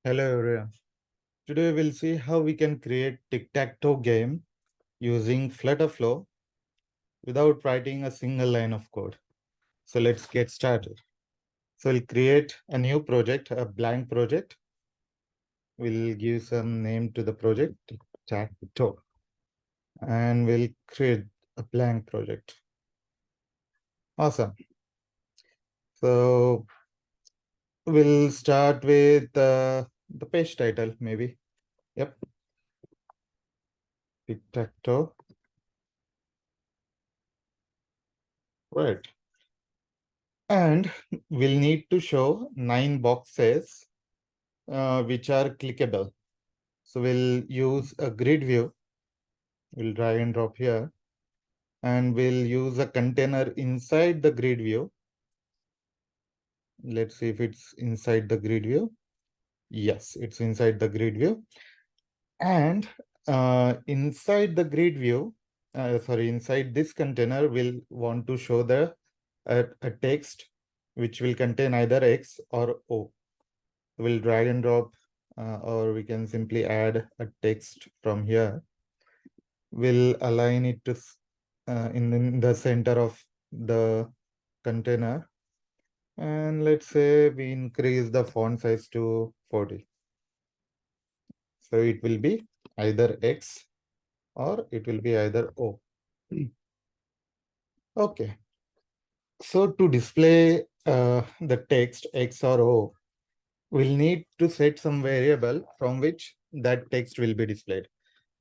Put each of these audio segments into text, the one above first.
Hello everyone. Today we'll see how we can create Tic Tac Toe game using Flutter Flow without writing a single line of code. So let's get started. So we'll create a new project, a blank project. We'll give some name to the project, Tic Tac Toe, and we'll create a blank project. Awesome. So we'll start with the page title, maybe. Yep, Tic Tac Toe. Right. And we'll need to show 9 boxes which are clickable. So we'll use a grid view. We'll drag and drop here. And we'll use a container inside the grid view. Let's see if it's inside the grid view. Yes, it's inside the grid view. And inside the grid view, inside this container, we'll want to show a text which will contain either X or O. We'll drag and drop, or we can simply add a text from here. We'll align it to in the center of the container. And let's say we increase the font size to 40. So it will be either X or it will be either O. Okay. So to display the text X or O, we'll need to set some variable from which that text will be displayed.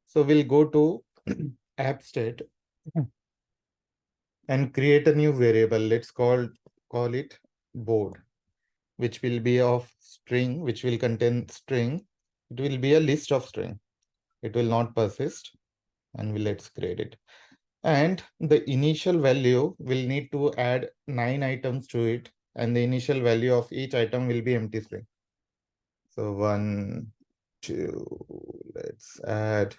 So we'll go to app state and create a new variable. Let's call it board, which will be of string, which will contain string. It will be a list of string. It will not persist, and let's create it. And the initial value will need to add 9 items to it, and the initial value of each item will be empty string. So 1, 2, let's add.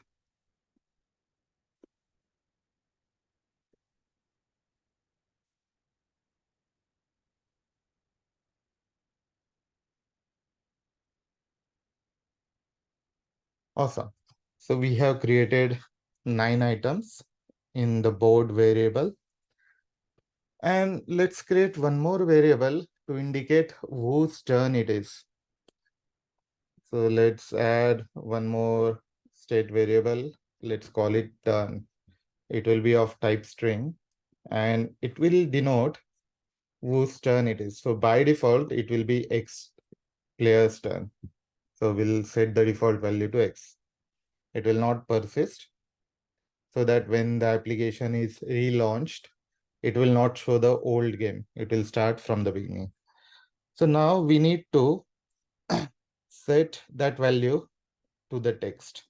Awesome. So we have created 9 items in the board variable. And let's create one more variable to indicate whose turn it is. So let's add one more state variable. Let's call it turn. It will be of type string and it will denote whose turn it is. So by default, it will be X player's turn. So we'll set the default value to X. It will not persist so that when the application is relaunched, it will not show the old game. It will start from the beginning. So now we need to set that value to the text.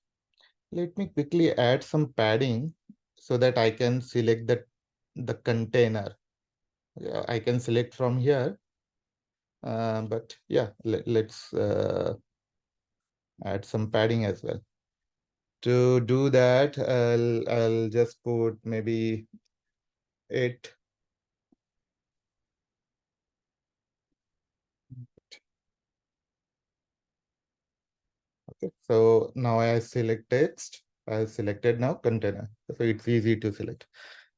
Let me quickly add some padding so that I can select the container. I can select from here, but yeah, let's add some padding as well. To do that, I'll just put maybe 8. Okay, so now I select text. I selected now container, so it's easy to select.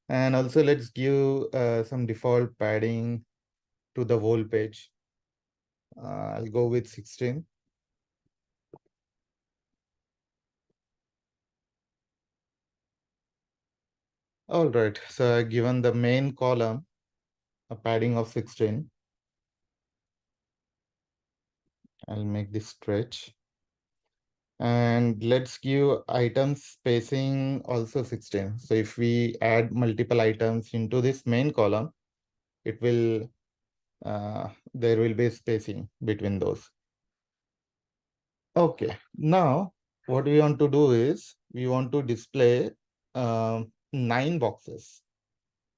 And also let's give some default padding to the whole page. I'll go with 16. All right, so I've given the main column a padding of 16. I'll make this stretch. And let's give item spacing also 16. So if we add multiple items into this main column, it will there will be spacing between those. Okay, now what we want to do is we want to display 9 boxes.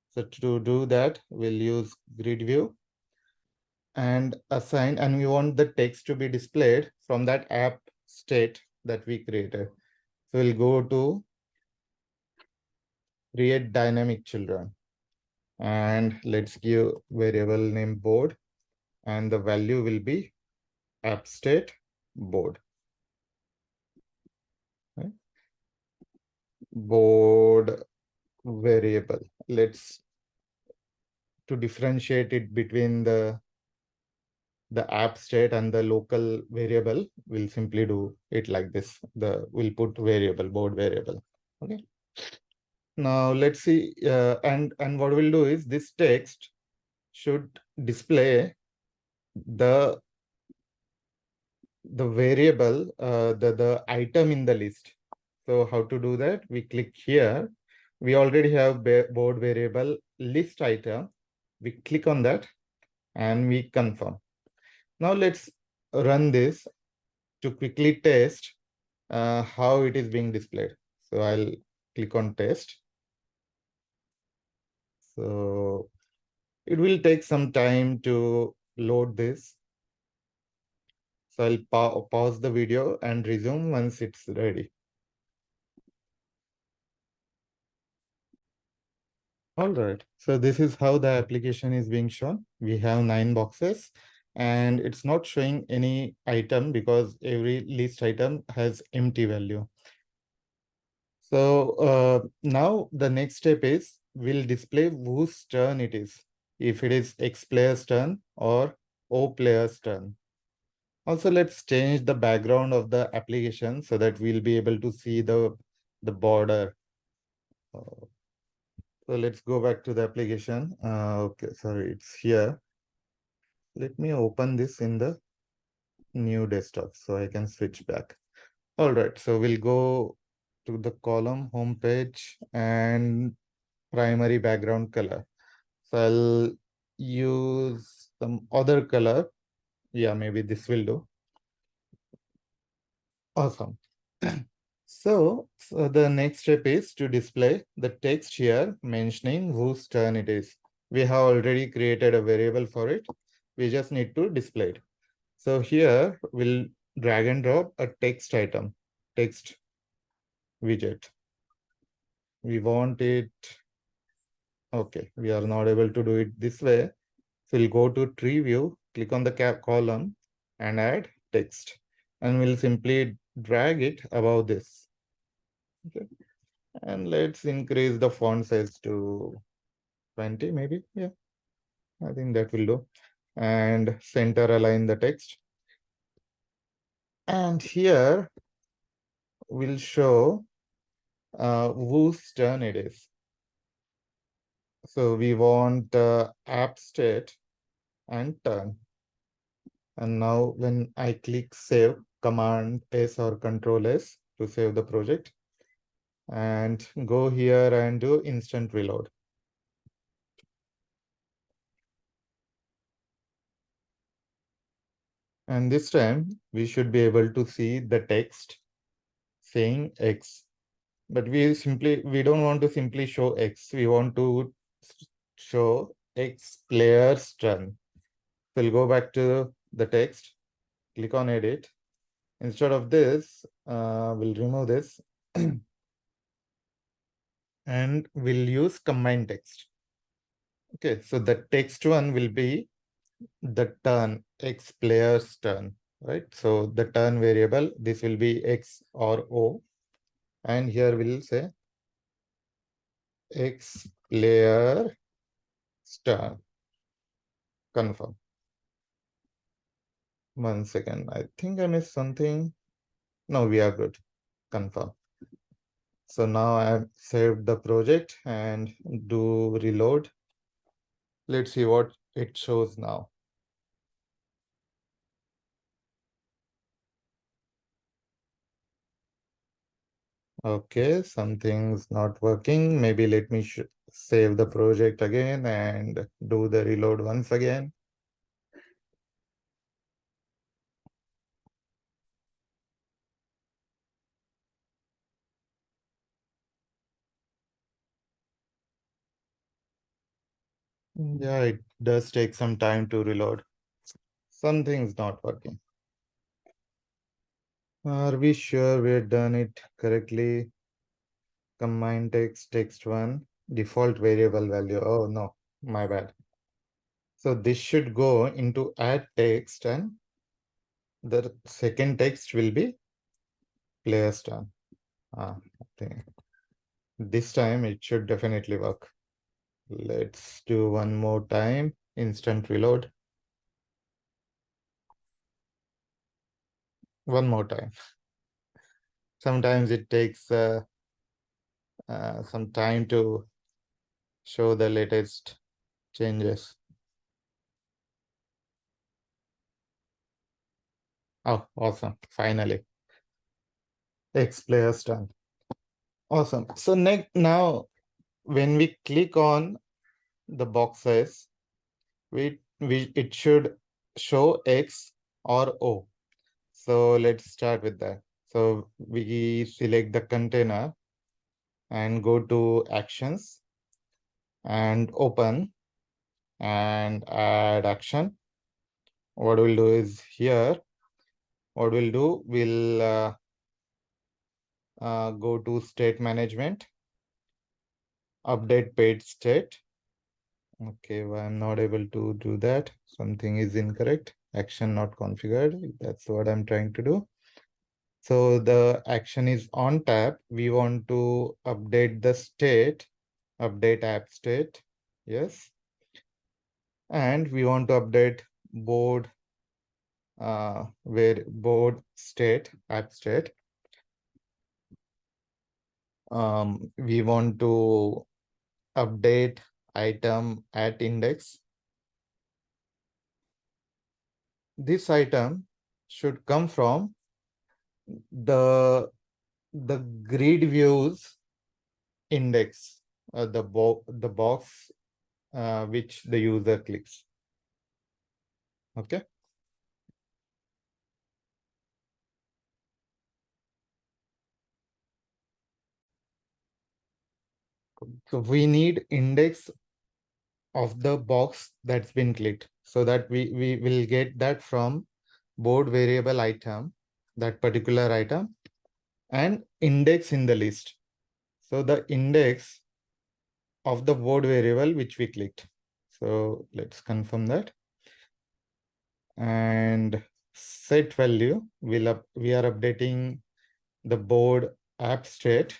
So to do that, we'll use grid view and assign, and we want the text to be displayed from that app state that we created. So we'll go to create dynamic children and let's give variable name board and the value will be app state board. Right? Board variable. Let's to differentiate it between the app state and the local variable, we'll simply do it like this. We'll put variable, board variable. Okay. Now let's see, and what we'll do is this text should display the variable, the item in the list. So how to do that? We click here. We already have board variable list item. We click on that and we confirm. Now let's run this to quickly test how it is being displayed. So I'll click on test. So it will take some time to load this. So I'll pause the video and resume once it's ready. All right, so this is how the application is being shown. We have 9 boxes and it's not showing any item because every list item has empty value. So now the next step is we'll display whose turn it is. If it is X player's turn or O player's turn. Also, let's change the background of the application so that we'll be able to see the border. So let's go back to the application. Okay, sorry, it's here. Let me open this in the new desktop so I can switch back. All right, so we'll go to the column homepage and primary background color. So I'll use some other color. Yeah, maybe this will do. Awesome. So the next step is to display the text here mentioning whose turn it is. We have already created a variable for it. We just need to display it. So here we'll drag and drop a text item, text widget. We want it. Okay, we are not able to do it this way. So we'll go to tree view, click on the column and add text. And we'll simply drag it above this. Okay. And let's increase the font size to 20 maybe. Yeah, I think that will do. And center align the text. And here we'll show whose turn it is. So we want app state and turn. And now when I click save, Command S or Control S to save the project, and go here and do instant reload. And this time we should be able to see the text saying X. But we don't want to simply show X. We want to show X player's turn. So we'll go back to the text, click on edit. Instead of this, we'll remove this and we'll use combine text. Okay, so the text one will be the turn, X player's turn, right? So the turn variable, this will be X or O. And here we'll say X player turn, confirm. 1 second, I think I missed something. No, we are good, confirm. So now I have saved the project and do reload. Let's see what it shows now. Okay, something's not working. Maybe let me save the project again and do the reload once again. Yeah, it does take some time to reload. Something's not working. Are we sure we've done it correctly? Combine text, text one, default variable value. Oh no, my bad. So this should go into add text and The second text will be player's turn. I think this time it should definitely work. Let's do one more time. Instant reload. One more time. Sometimes it takes some time to show the latest changes. Oh, awesome. Finally. X player's turn. Awesome. So next, now when we click on the boxes, we it should show X or O. So let's start with that. So we select the container and go to actions and open and add action. What we'll do is here, what we'll do, we'll go to state management, update page state. Okay, well, I'm not able to do that. Something is incorrect. Action not configured. That's what I'm trying to do. So the action is on tab. We want to update the state, update app state. Yes. And we want to update board, where board state, app state. We want to update item at index. This item should come from the grid views index, the box which the user clicks. Okay. So we need index of the box that's been clicked, so that we will get that from board variable item, that particular item, and index in the list. So the index of the board variable which we clicked. So let's confirm that. And set value, we are updating the board app state,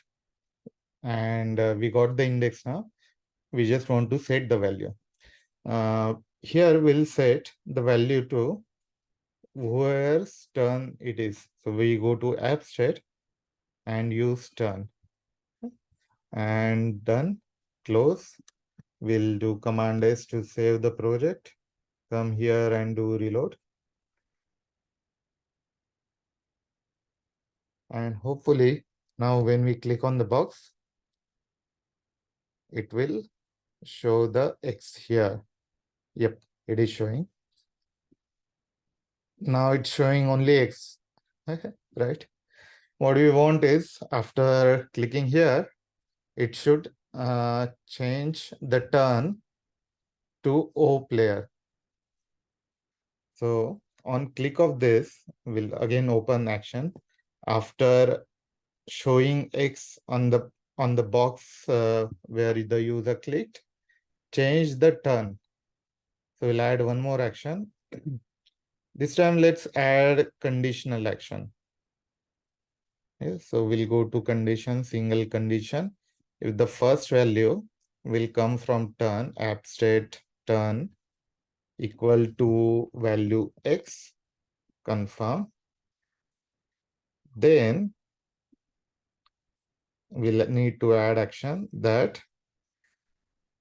and we got the index now. We just want to set the value. Here we'll set the value to whoever's turn it is. So we go to app state and use turn. And done. Close. We'll do Command S to save the project. Come here and do reload. And hopefully now when we click on the box, it will show the X here. Yep, it is showing. Now it's showing only X, right? What we want is, after clicking here, it should change the turn to O player. So on click of this, we'll again open action. After showing X on the box where the user clicked, change the turn. So we'll add one more action. This time let's add conditional action. Yes, so we'll go to condition, single condition. If the first value will come from turn, app state turn equal to value X, confirm. Then we'll need to add action that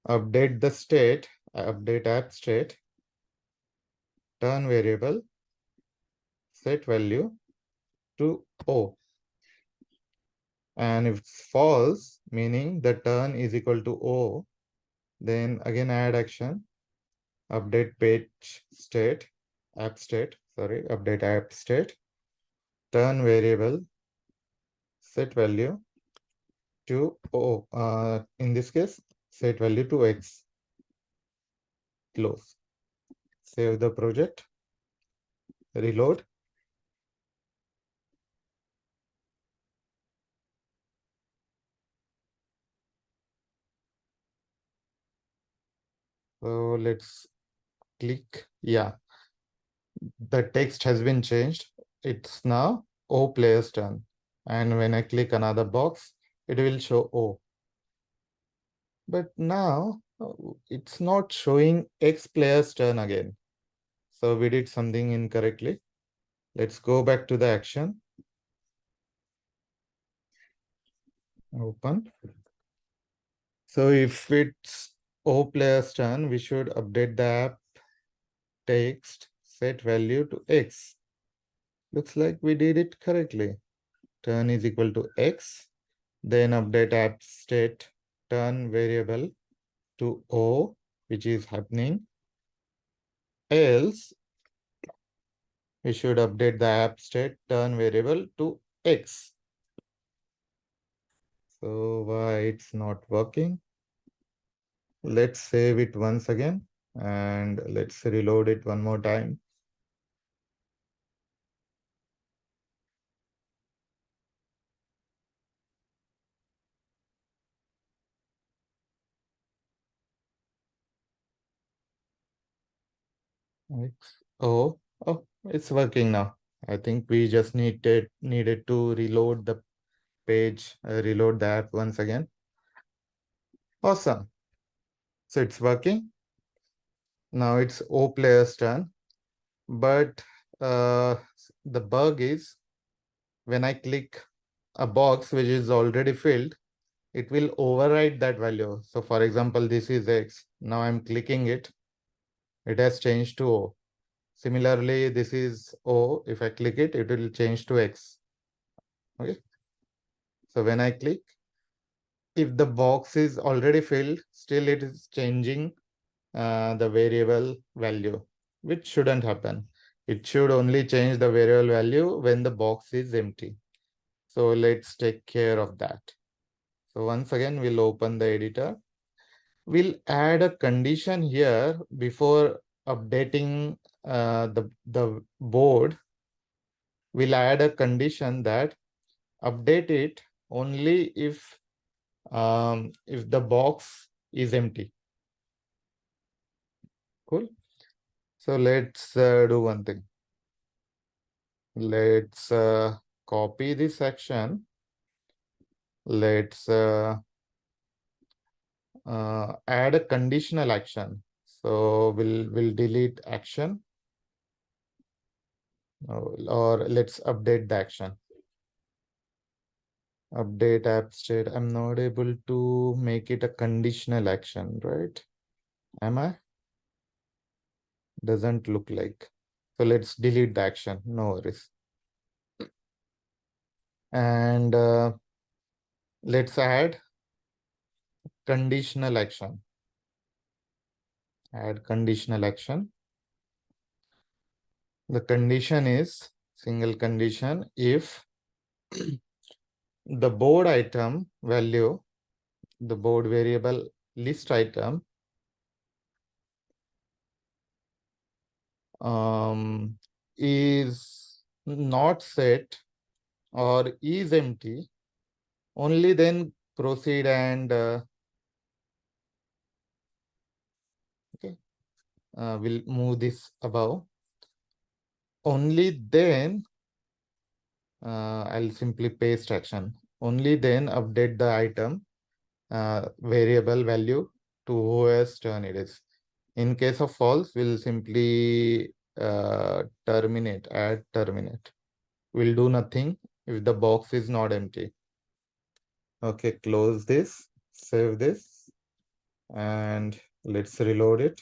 update the state, update app state, turn variable, set value to O. And if it's false, meaning the turn is equal to O, then again add action, update page state, app state, sorry, update app state, turn variable, set value to O. In this case, set value to X. Close. Save the project, reload. So let's click. Yeah. The text has been changed. It's now O player's turn. And when I click another box, it will show O. But now it's not showing X player's turn again. So we did something incorrectly. Let's go back to the action. Open. So if it's O player's turn, we should update the app text set value to X. Looks like we did it correctly. Turn is equal to X. Then update app state turn variable to O, which is happening. Else, we should update the app state turn variable to X. So why it's not working? Let's save it once again and let's reload it one more time. X. Oh, it's working now. I think we just needed to reload the page, reload the app once again. Awesome. So it's working. Now it's O player's turn. But the bug is when I click a box which is already filled, it will override that value. So for example, this is X. Now I'm clicking it. It has changed to O. Similarly, this is O. If I click it, it will change to X. Okay. So when I click, if the box is already filled, still it is changing the variable value, which shouldn't happen. It should only change the variable value when the box is empty. So let's take care of that. So once again, we'll open the editor. We'll add a condition here before updating the board. We'll add a condition that update it only if the box is empty. Cool. So let's do one thing. Let's copy this action. Let's add a conditional action. So we'll delete action, or let's update the action. Update app state. I'm not able to make it a conditional action, right? Am I? Doesn't look like. So let's delete the action. No worries. And let's add conditional action. Add conditional action. The condition is single condition if the board item value, the board variable list item is not set or is empty, only then proceed and okay, we'll move this above. Only then I'll simply paste action. Only then update the item variable value to whose turn it is. In case of false, we'll simply terminate, add terminate. We'll do nothing if the box is not empty. Okay, close this, save this, and let's reload it.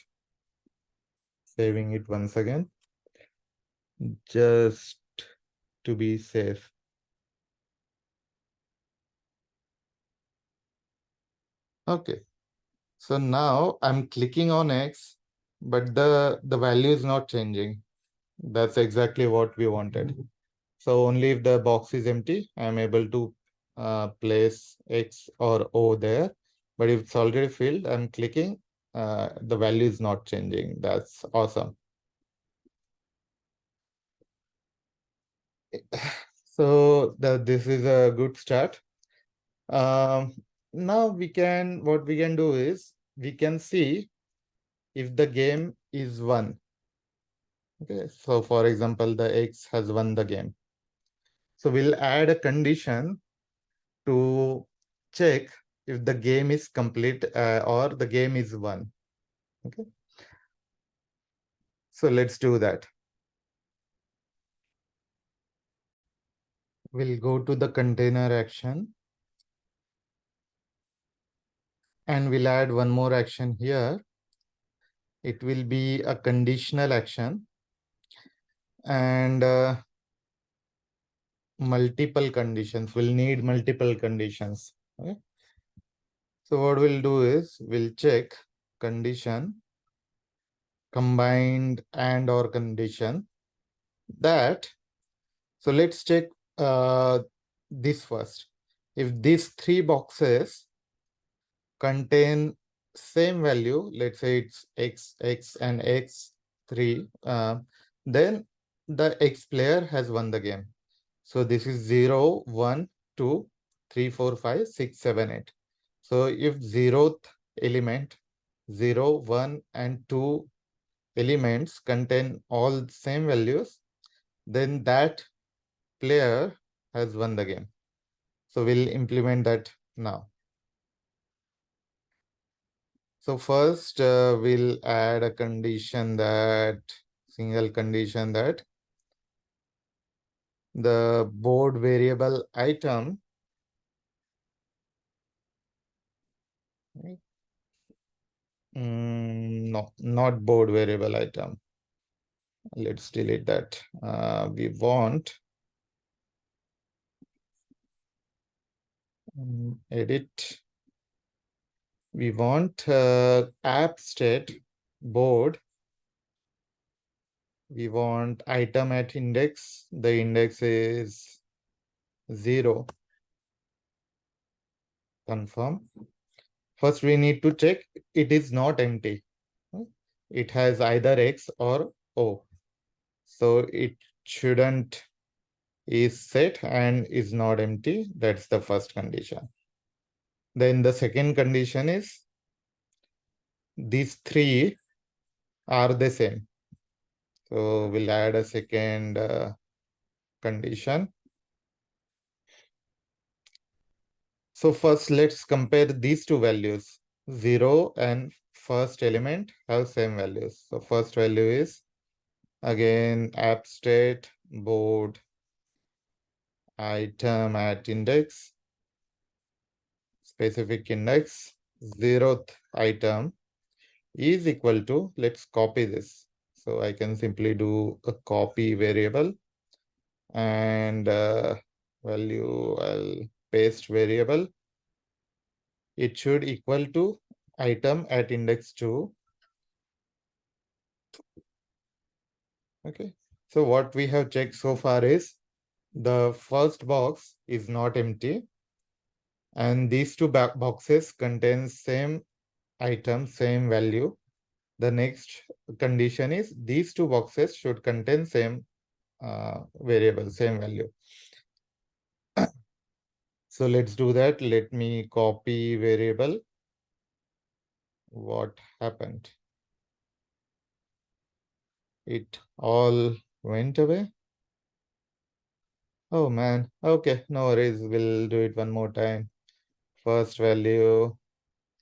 Saving it once again, just to be safe. Okay, so now I'm clicking on X, but the value is not changing. That's exactly what we wanted. So only if the box is empty, I'm able to place X or O there. But if it's already filled, I'm clicking, the value is not changing. That's awesome. So this is a good start. Now what we can do is, we can see if the game is won. Okay, so for example, the X has won the game. So we'll add a condition to check if the game is complete or the game is won. Okay, so let's do that. We'll go to the container action and we'll add one more action here. It will be a conditional action and multiple conditions. We'll need multiple conditions. Okay. So what we'll do is we'll check condition combined and or condition that. So let's check uh, this first. If these three boxes contain same value, let's say it's x, x, and x3, then the x player has won the game. So this is 0, 1, 2, 3, 4, 5, 6, 7, 8. So if zeroth element, 0, 1, and 2 elements contain all same values, then that player has won the game. So we'll implement that now. So first we'll add a condition that, single condition that the board variable item, right? No, not board variable item. Let's delete that. We want edit. We want app state board. We want item at index. The index is 0. Confirm. First, we need to check it is not empty. It has either X or O. So it shouldn't is set and is not empty. That's the first condition. Then the second condition is these three are the same. So we'll add a second condition. So first, let's compare these two values. 0 and first element have same values. So first value is again app state board item at index, specific index, 0th item is equal to, let's copy this. So I can simply do a copy variable and value, I'll paste variable. It should equal to item at index 2. Okay. So what we have checked so far is the first box is not empty and these two boxes contain same item, same value. The next condition is these two boxes should contain same variable, same value. So let's do that. Let me copy variable. What happened? It all went away. Oh man. Okay, no worries. We'll do it one more time. First value,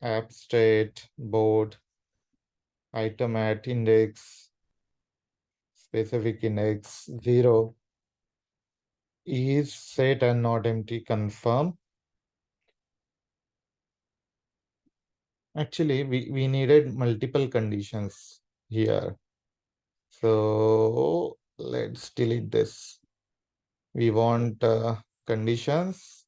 app state, board, item at index, specific index 0 is set and not empty. Confirm. Actually, we needed multiple conditions here. So let's delete this. We want conditions,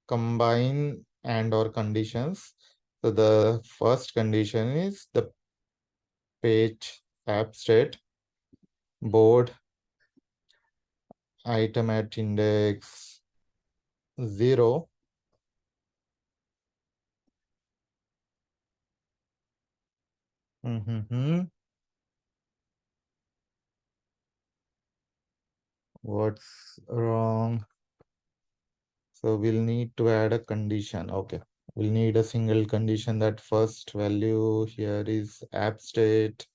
combine and or conditions. So the first condition is the page app state board item at index 0 What's wrong? So we'll need to add a condition. Okay. We'll need a single condition that first value here is app state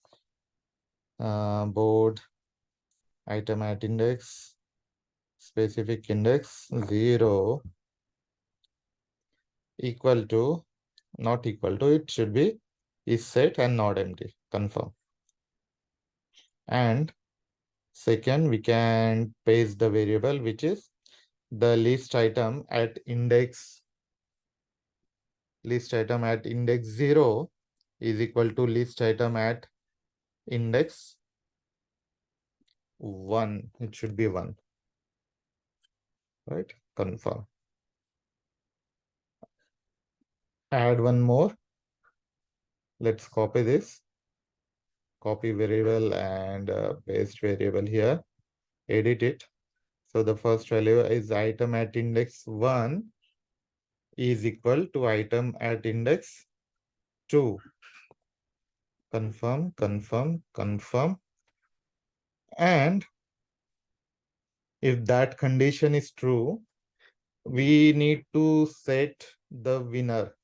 board item at index, specific index 0 equal to, not equal to, it should be is set and not empty, confirm. And second, we can paste the variable which is the list item at index 0 is equal to list item at index 1. It should be 1, right? Confirm. Add one more. Let's copy this. Copy variable and paste variable here. Edit it. So the first value is item at index 1 is equal to item at index 2. Confirm, confirm, confirm. And if that condition is true, we need to set the winner.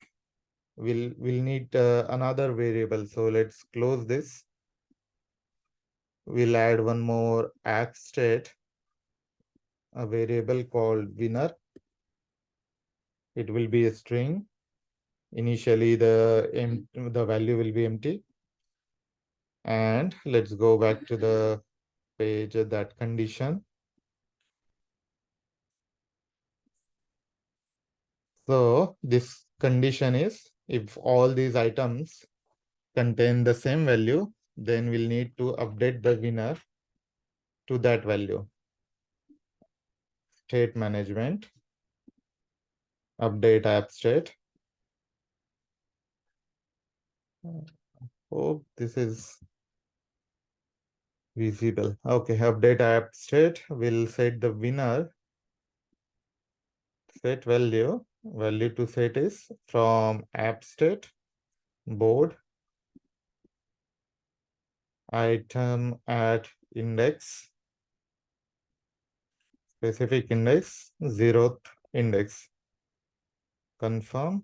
We'll need another variable. So let's close this. We'll add one more app state, a variable called winner. It will be a string. Initially, the value will be empty. And let's go back to the page of that condition. So this condition is if all these items contain the same value, then we'll need to update the winner to that value. State management, update app state. Hope this is visible. Okay, update app state will set the winner. Set value to set is from app state board item at index specific index 0th index. Confirm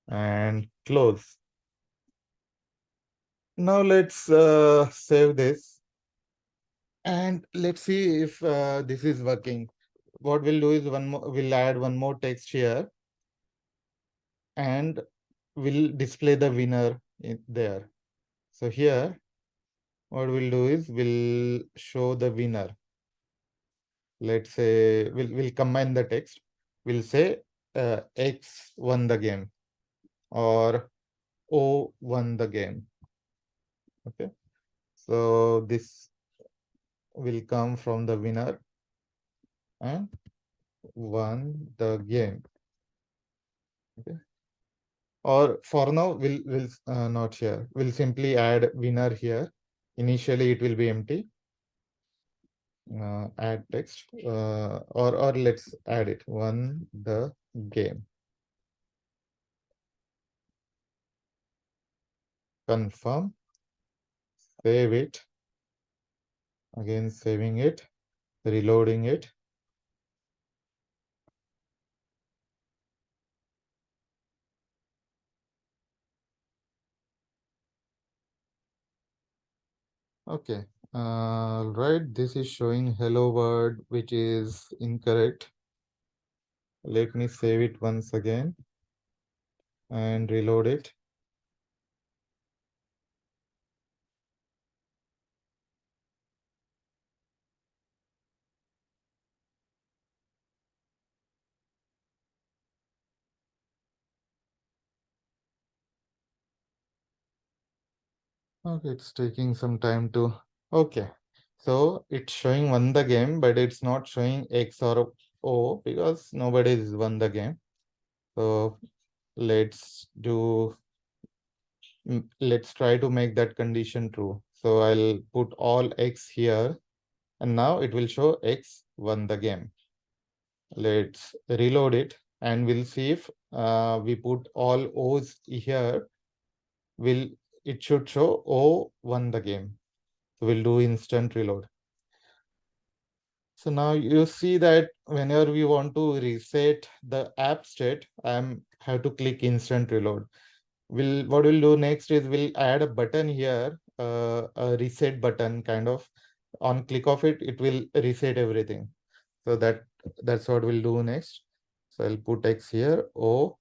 and close. Now let's save this and let's see if this is working. What we'll do is we'll add one more text here and we'll display the winner there. So here, what we'll do is we'll show the winner. Let's say we'll combine the text. We'll say X won the game or O won the game. Okay. So this will come from the winner and won the game. Okay. Or for now, we'll not here. We'll simply add winner here. Initially, it will be empty. Add text or let's add it. Won the game. Confirm. Save it. Again, saving it. Reloading it. Okay. Right. This is showing hello world, which is incorrect. Let me save it once again and reload it. Okay, it's taking some time to. Okay, so it's showing won the game, but it's not showing X or O because nobody has won the game. So let's try to make that condition true. So I'll put all X here and now it will show X won the game. Let's reload it and we'll see if we put all O's here, it should show O won the game. So we'll do instant reload. So now you see that whenever we want to reset the app state, I have to click instant reload. What we'll do next is we'll add a button here, a reset button kind of, On click of it, it will reset everything. So that's what we'll do next. So I'll put X here, O,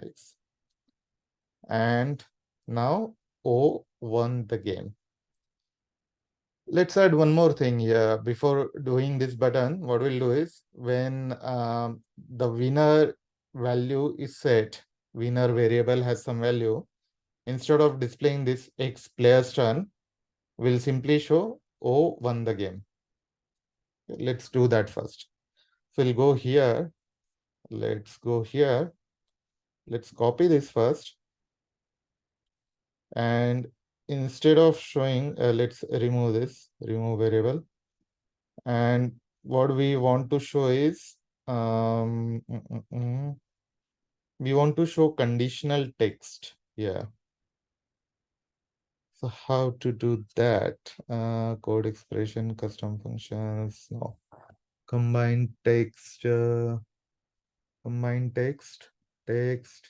X. And now O won the game. Let's add one more thing here. Before doing this button, what we'll do is when the winner value is set, winner variable has some value, instead of displaying this X player's turn, we'll simply show O won the game. Let's do that first. So we'll go here. Let's go here. Let's copy this first. And instead of showing, let's remove this, remove variable. And what we want to show is, we want to show conditional text. Yeah. So how to do that? Code expression, custom functions, no. Combine text, text,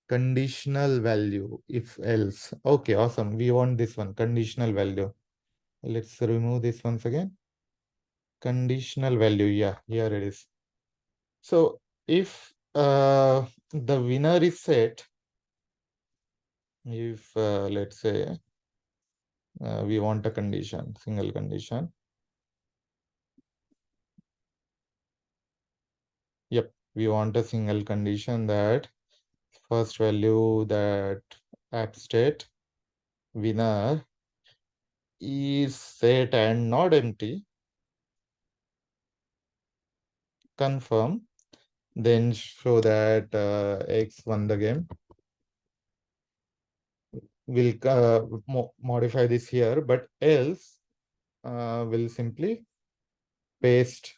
conditional value, if else. Okay, awesome. We want this one, conditional value. Let's remove this once again. Conditional value, yeah, here it is. So if the winner is set, if let's say we want a condition, single condition. Yep, we want a single condition that first value that app state winner is set and not empty. Confirm, then show that X won the game. We'll modify this here, but else we'll simply paste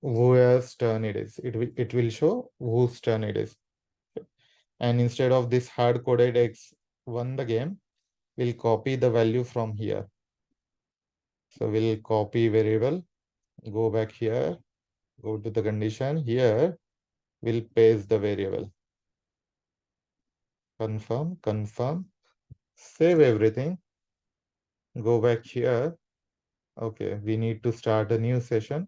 whose turn it is. It will show whose turn it is. And instead of this hard-coded X won the game, we'll copy the value from here. So we'll copy variable, go back here, go to the condition here, we'll paste the variable. Confirm, confirm, save everything, go back here. Okay, we need to start a new session.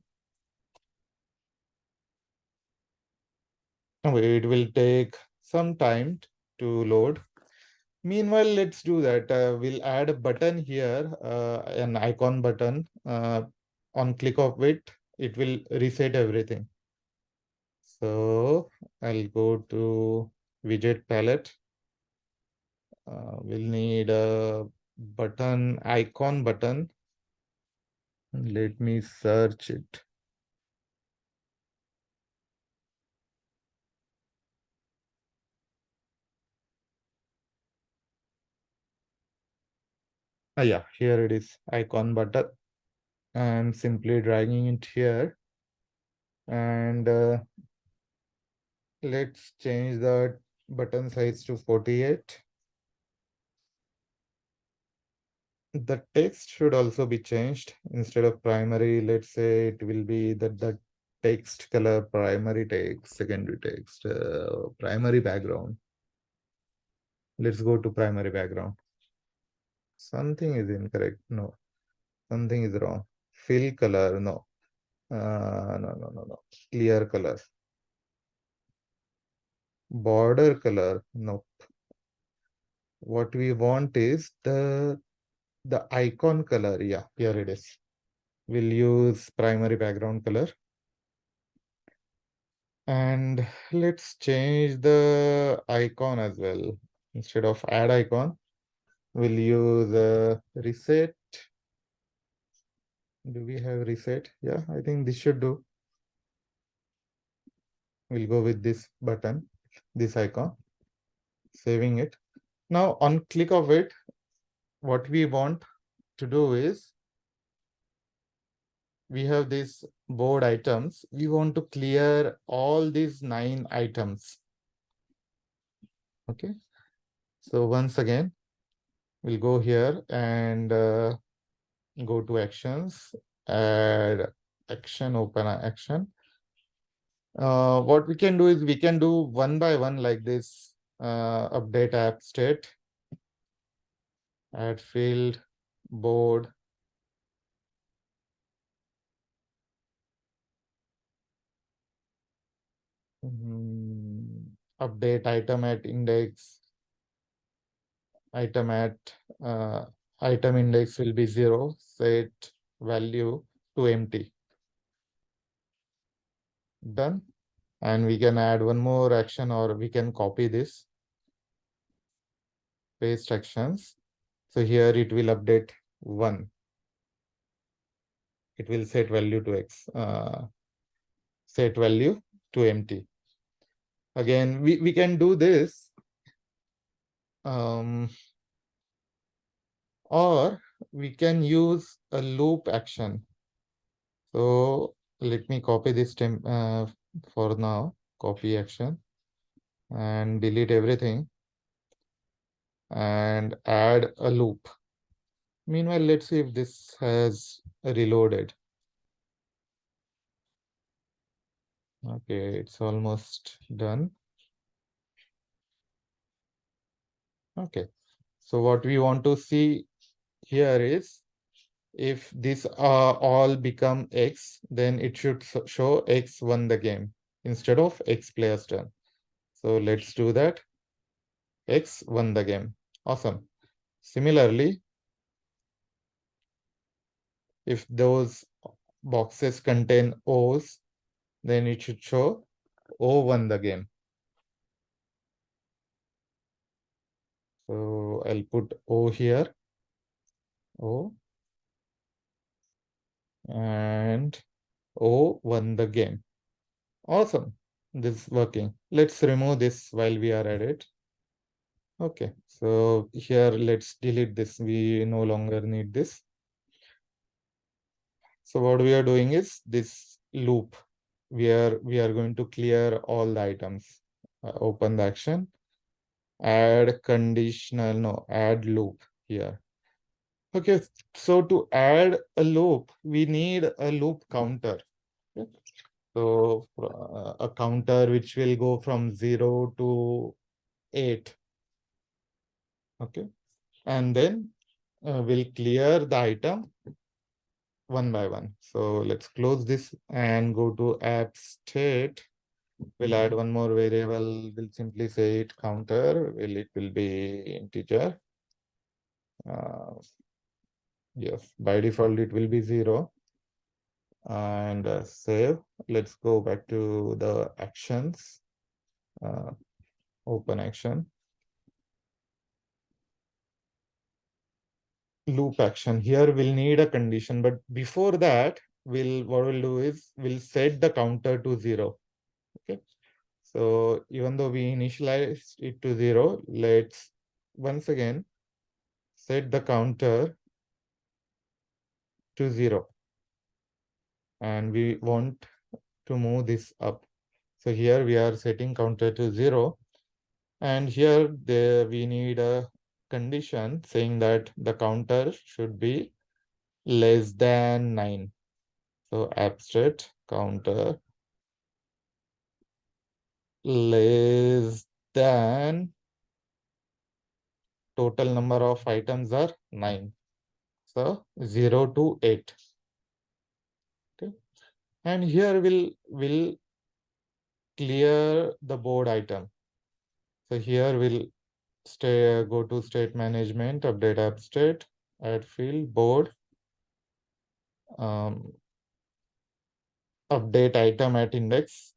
It will take some time to load. Meanwhile, let's do that. We'll add a button here, an icon button. On click of it, it will reset everything. So I'll go to widget palette. We'll need a button, icon button. Let me search it. Yeah, here it is, icon button. I'm simply dragging it here. And let's change the button size to 48. The text should also be changed. Instead of primary, let's say it will be the text color, primary text, secondary text, primary background. Let's go to primary background. Something is incorrect. No, something is wrong. Fill color. No. No. Clear color. Border color. No. What we want is the icon color. Yeah, here it is. We'll use primary background color. And let's change the icon as well. Instead of add icon, we'll use reset. Do we have reset? Yeah, I think this should do. We'll go with this button, this icon, saving it. Now on click of it, what we want to do is, we have these board items. We want to clear all these 9 items. Okay. So once again, we'll go here and go to actions, add action, open action. What we can do is we can do one by one like this. Update app state, add field, board update item at index, item at uh, item index will be 0, set value to empty. Done. And we can add one more action, or we can copy this, paste actions. So here it will update 1. It will set value to x, set value to empty. Again, we can do this, or we can use a loop action. So let me copy this for now, copy action, and delete everything and add a loop. Meanwhile, let's see if this has reloaded. Okay, it's almost done. Okay, so what we want to see here is, if this all become X, then it should show X won the game instead of X player's turn. So let's do that. X won the game. Awesome. Similarly, if those boxes contain O's, then it should show O won the game. So I'll put O here, O, and O won the game. Awesome. This is working. Let's remove this while we are at it. Okay, so here let's delete this. We no longer need this. So what we are doing is this loop. We are going to clear all the items. Open the action, add conditional, no, add loop here. Okay, so to add a loop, we need a loop counter. Okay. So a counter which will go from 0 to 8. Okay, and then we'll clear the item one by one. So let's close this and go to app state. We'll add one more variable. We'll simply say it counter. It will be integer. Yes, by default it will be 0. And save. Let's go back to the actions. Open action. Loop action. Here we'll need a condition, but before that, what we'll do is we'll set the counter to 0. Okay. So even though we initialized it to 0, let's once again set the counter to 0. And we want to move this up. So here we are setting counter to 0. And here we need a condition saying that the counter should be less than 9. So abstract counter less than total number of items are 9. So 0 to 8. Okay. And here we'll clear the board item. So here we'll go to state management, update app state, add field, board, update item at index.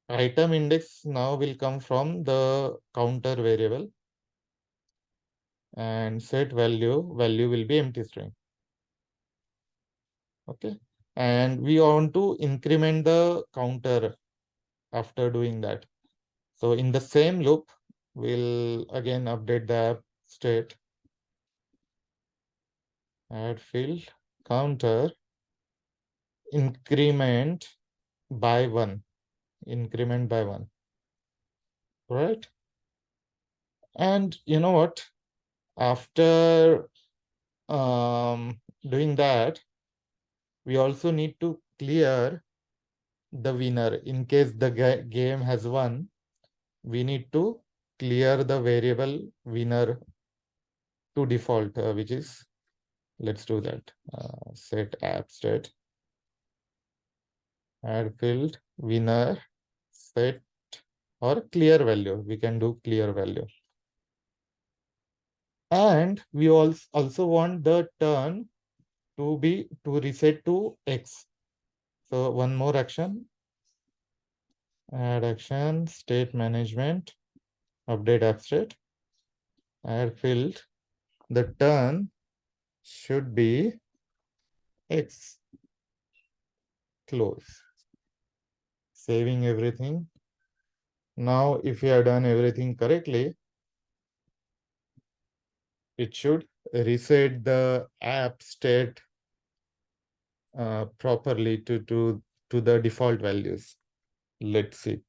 Item index now will come from the counter variable, and set value will be empty string. Okay, and we want to increment the counter after doing that. So in the same loop, we'll again update the app state, add field, counter, increment by 1, increment by 1, right? And you know what? After doing that, we also need to clear the winner. In case the game has won, we need to clear the variable winner to default, which is, let's do that. Set app state, add field, winner, set, or clear value. We can do clear value. And we also want the turn to reset to X. So one more action, add action, state management, update app state, add field. The turn should be X. Close. Saving everything. Now, if you have done everything correctly, it should reset the app state properly to the default values. Let's see.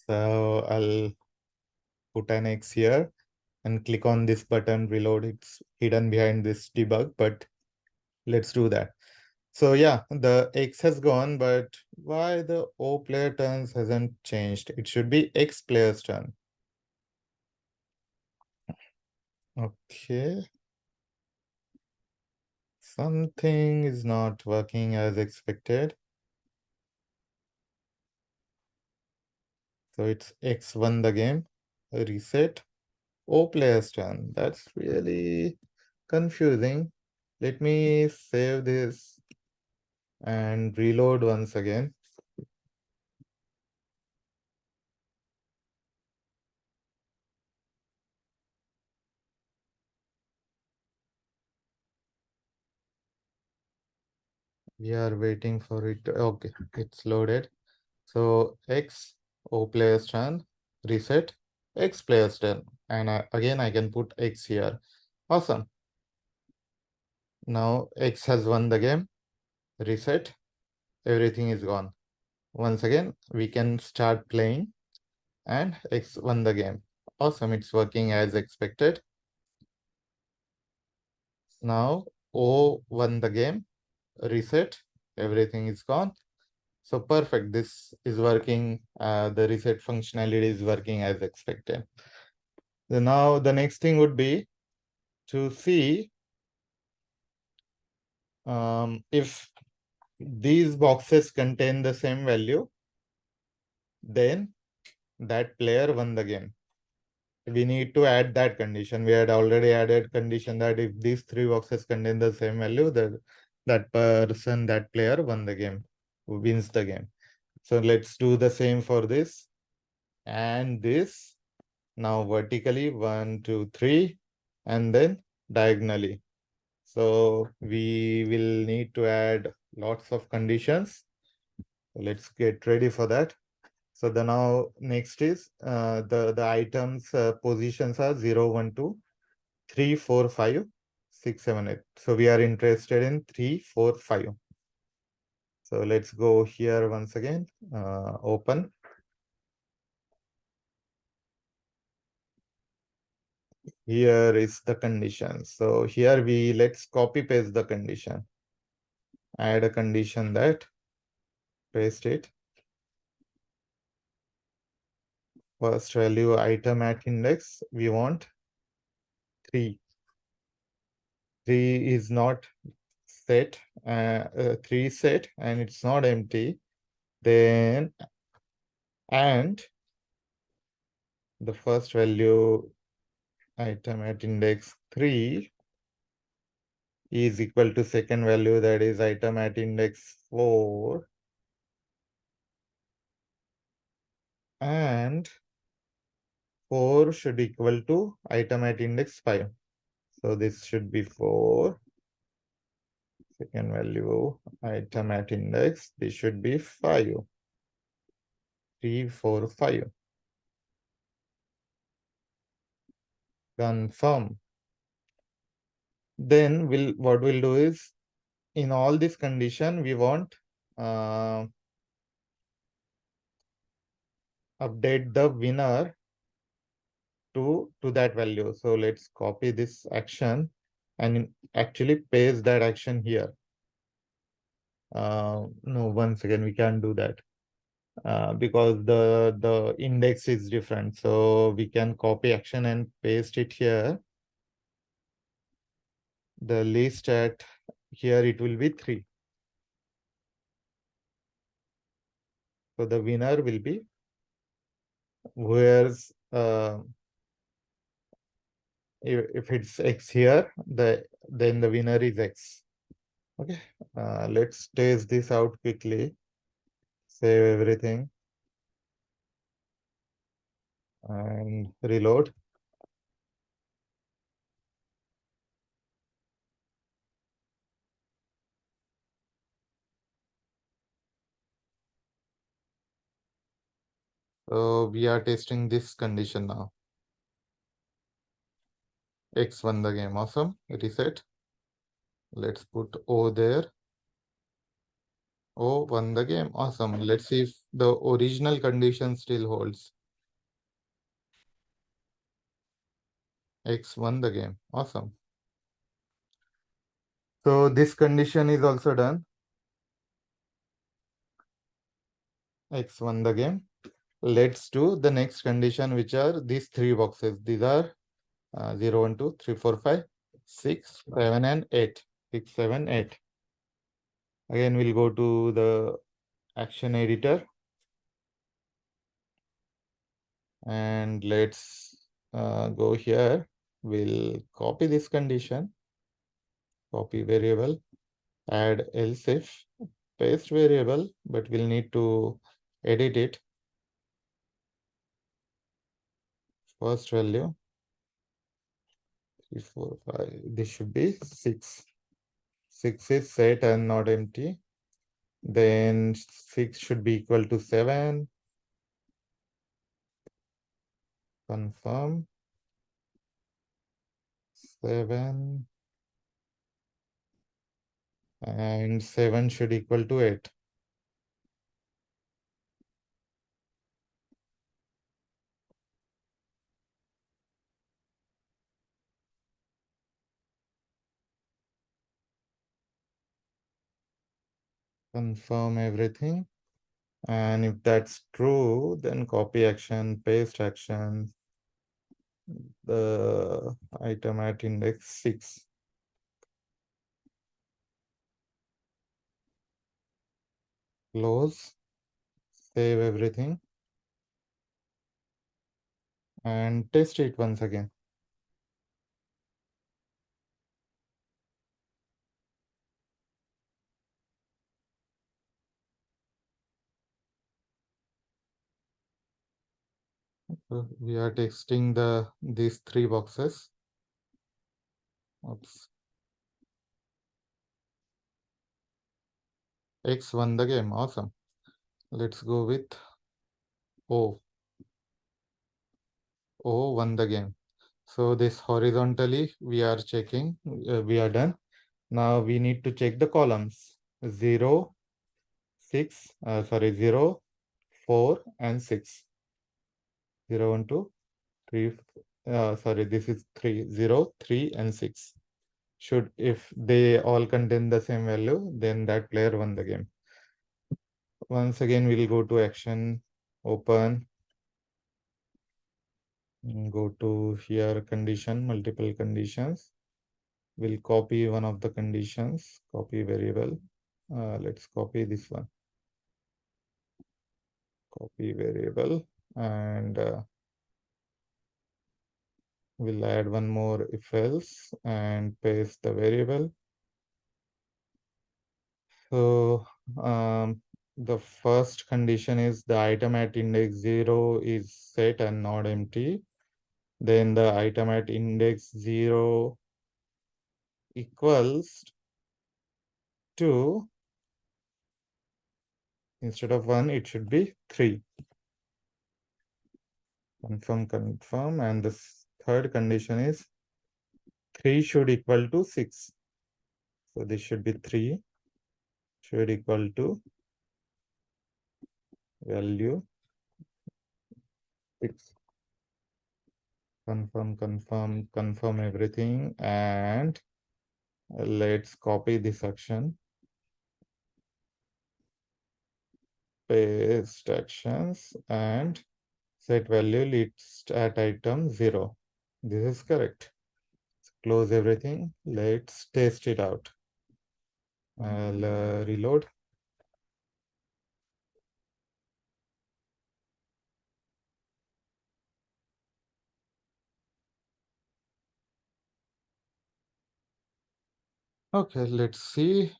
So I'll put an X here and click on this button, reload. It's hidden behind this debug, but let's do that. So yeah, the X has gone, but why the O player turns hasn't changed? It should be X player's turn. Okay. Something is not working as expected. So it's X won the game. Reset. O player's turn. That's really confusing. Let me save this and reload once again. We are waiting for it. Okay, it's loaded. So X, O player's turn, reset, X player's turn. And again, I can put X here. Awesome. Now X has won the game. Reset, everything is gone. Once again, we can start playing and X won the game. Awesome, it's working as expected. Now O won the game, reset, everything is gone. So perfect, this is working, the reset functionality is working as expected. So now the next thing would be to see if these boxes contain the same value, then that player won the game. We need to add that condition. We had already added condition that if these three boxes contain the same value, that person, that player won the game, wins the game. So let's do the same for this and this. Now vertically 1, 2, 3, and then diagonally. So we will need to add lots of conditions. Let's get ready for that. So the now next is the items positions are 0, 1, 2, 3, 4, 5, 6, 7, 8. So we are interested in 3, 4, 5. So let's go here once again, open. Here is the condition. So here let's copy paste the condition. Add a condition that, paste it. First value item at index, we want 3. 3 is not set, 3 set and it's not empty. Then, and the first value item at index 3 is equal to second value, that is item at index 4, and 4 should equal to item at index 5. So this should be 4. Second value item at index, this should be 5. 3, 4, 5. Confirm. Then what we'll do is, in all this condition, we want update the winner to that value. So let's copy this action and actually paste that action here. No, once again, we can't do that. because the index is different. So we can copy action and paste it here. The list at here, it will be 3. So the winner will be where's if it's X here, then the winner is X. Okay, let's test this out quickly. Save everything and reload. So we are testing this condition now. X won the game. Awesome. Reset. Let's put O there. O won the game. Awesome. Let's see if the original condition still holds. X won the game. Awesome. So this condition is also done. X won the game. Let's do the next condition, which are these 3 boxes. These are 0, 1, 2, 3, 4, 5, 6, 7, and 8. 6, 7, 8. Again, we'll go to the action editor. And let's go here. We'll copy this condition. Copy variable. Add else if. Paste variable, but we'll need to edit it. First value 3, 4, 5. This should be 6. 6 is set and not empty. Then 6 should be equal to 7. Confirm. 7. And 7 should equal to 8. Confirm everything. And if that's true, then copy action, paste action, the item at index 6. Close, save everything, and test it once again. So we are testing these 3 boxes. Oops. X won the game. Awesome. Let's go with O. O won the game. So this horizontally we are checking. We are done. Now we need to check the columns. 0, 6, 0, 4, and 6. 0, 1, 2, 3. This is 3. 0, 3, and 6. Should, if they all contain the same value, then that player won the game. Once again, we'll go to action, open, go to here, condition, multiple conditions. We'll copy one of the conditions, copy variable. Let's copy this one. Copy variable, and we'll add one more if else and paste the variable. So the first condition is the item at index 0 is set and not empty. Then the item at index 0 equals to, instead of 1, it should be 3. Confirm, confirm. And the third condition is 3 should equal to 6. So this should be 3 should equal to value 6. Confirm, confirm, confirm everything. And let's copy this action. paste actions and set value list at item 0. This is correct. Close everything. Let's test it out. I'll reload. Okay, let's see.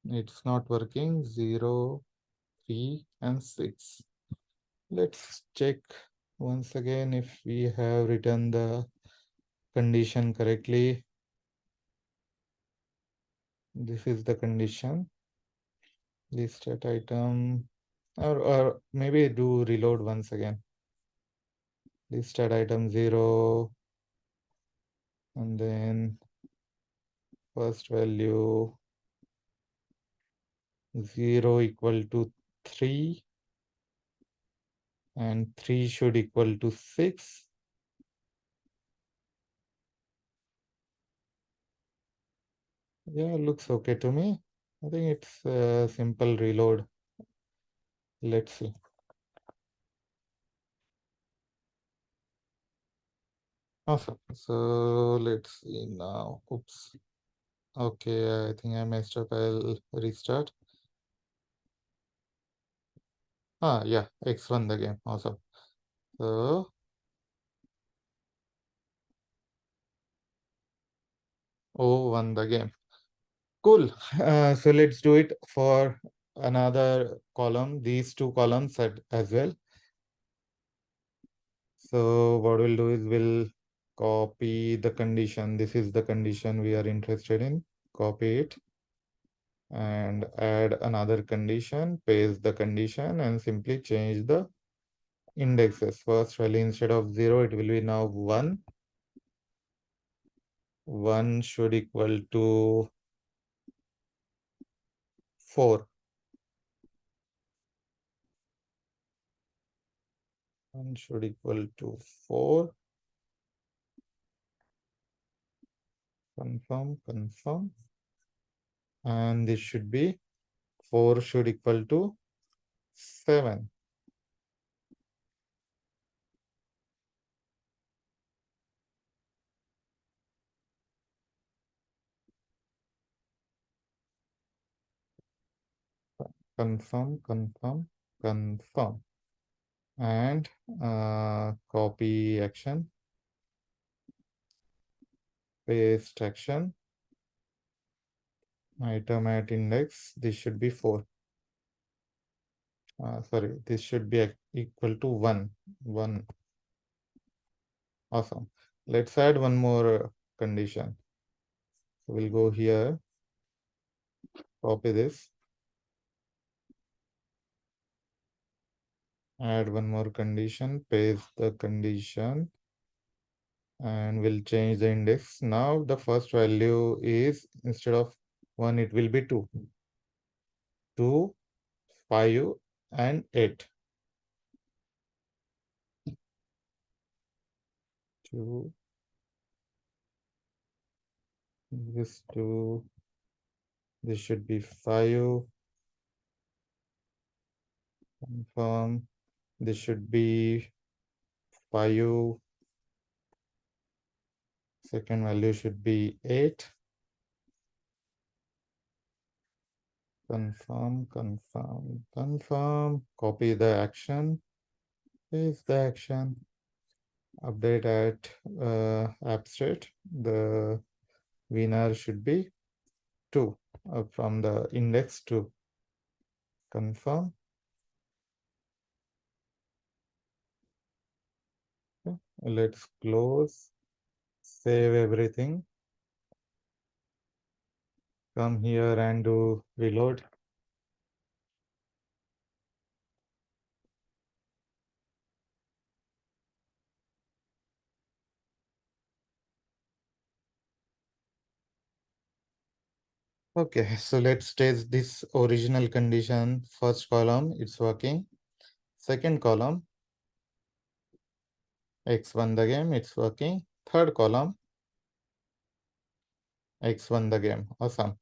It's not working. 0, 3, and 6. Let's check once again if we have written the condition correctly. This is the condition. Listed item, or maybe do reload once again. Listed item 0, and then first value 0 equal to 3, and 3 should equal to 6. Yeah, looks okay to me. I think it's a simple reload. Let's see. Awesome. So let's see now. Oops. Okay, I think I messed up. I'll restart. Yeah, X won the game. Awesome. So O won the game. Cool. So let's do it for another column, these two columns as well. So what we'll do is we'll copy the condition. This is the condition we are interested in. Copy it and add another condition, paste the condition, and simply change the indexes. First value, instead of 0, it will be now 1. 1 should equal to 4. 1 should equal to 4. Confirm, confirm. And this should be 4 should equal to 7. Confirm, confirm, confirm. And copy action, paste action, item at index. This should be 4. Sorry, this should be equal to 1. 1. Awesome. Let's add one more condition. So we'll go here, copy this, add one more condition, paste the condition, and we'll change the index. Now the first value is, instead of 1, it will be 2. 2, 5, and 8. 2, this 2, this should be 5, confirm, this should be 5, second value should be 8, confirm, confirm, confirm, copy the action, paste the action, update at abstract. The winner should be 2 from the index 2. Confirm. Okay. Let's close, save everything. Come here and do reload. Okay, so let's test this original condition. First column, it's working. Second column, X won the game, it's working. Third column, X won the game. Awesome.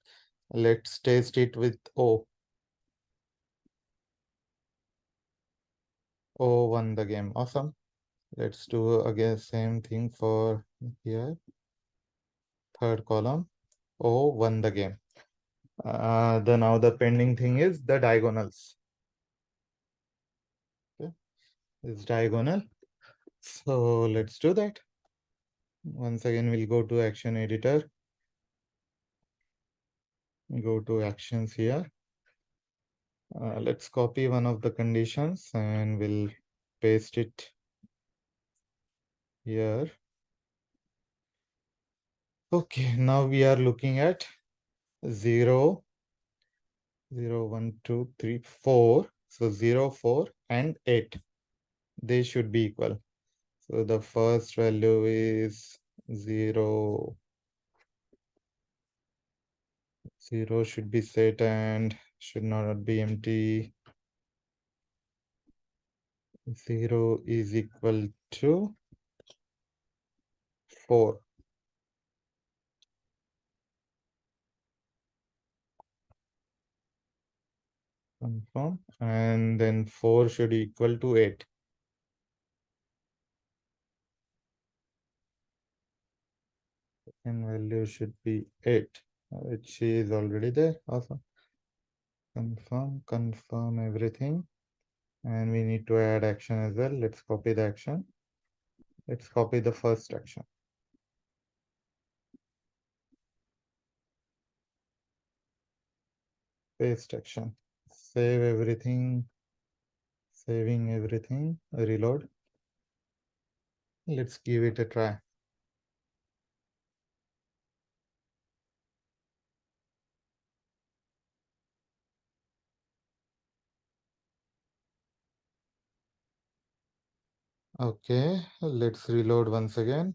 Let's test it with O. O won the game. Awesome. Let's do again same thing for here. Third column. O won the game. Now the pending thing is the diagonals. Okay. It's diagonal. So let's do that. Once again, we'll go to action editor. Go to actions here. Let's copy one of the conditions and we'll paste it here. Okay, now we are looking at 0, 0, 1, 2, 3, 4. So 0, 4, and 8. They should be equal. So the first value is 0. 0 should be set and should not be empty. 0 is equal to 4. Confirm. And then 4 should equal to 8. And value should be 8, which is already there. Awesome. Confirm everything. And we need to add action as well. Let's copy the action. Let's copy the first action. Paste action. Save everything. Saving everything. Reload. Let's give it a try. Okay, let's reload once again.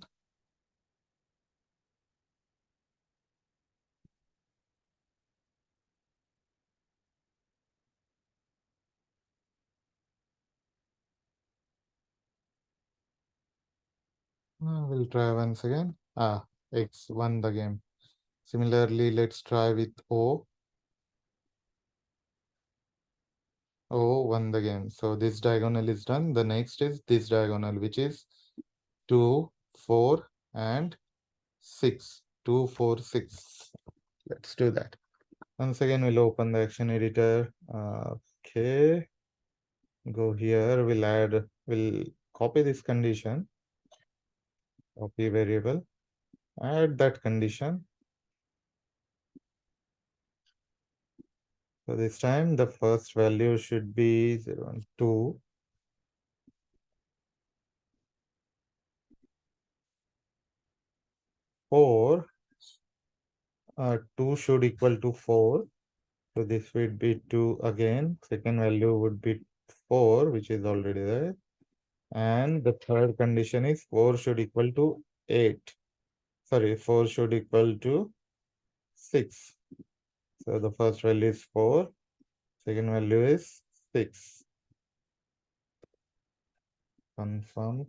We'll try once again. X won the game. Similarly, let's try with O. O won the game. So this diagonal is done. The next is this diagonal, which is 2, 4, and 6. 2, 4, 6. Let's do that. Once again, we'll open the action editor. Okay. Go here. We'll copy this condition. Copy variable. Add that condition. So this time the first value should be 0, 2. 4. 2 should equal to 4. So this would be 2 again. Second value would be 4, which is already there. And the third condition is 4 should equal to 8. Sorry, 4 should equal to 6. So the first value is 4. Second value is 6. Confirm.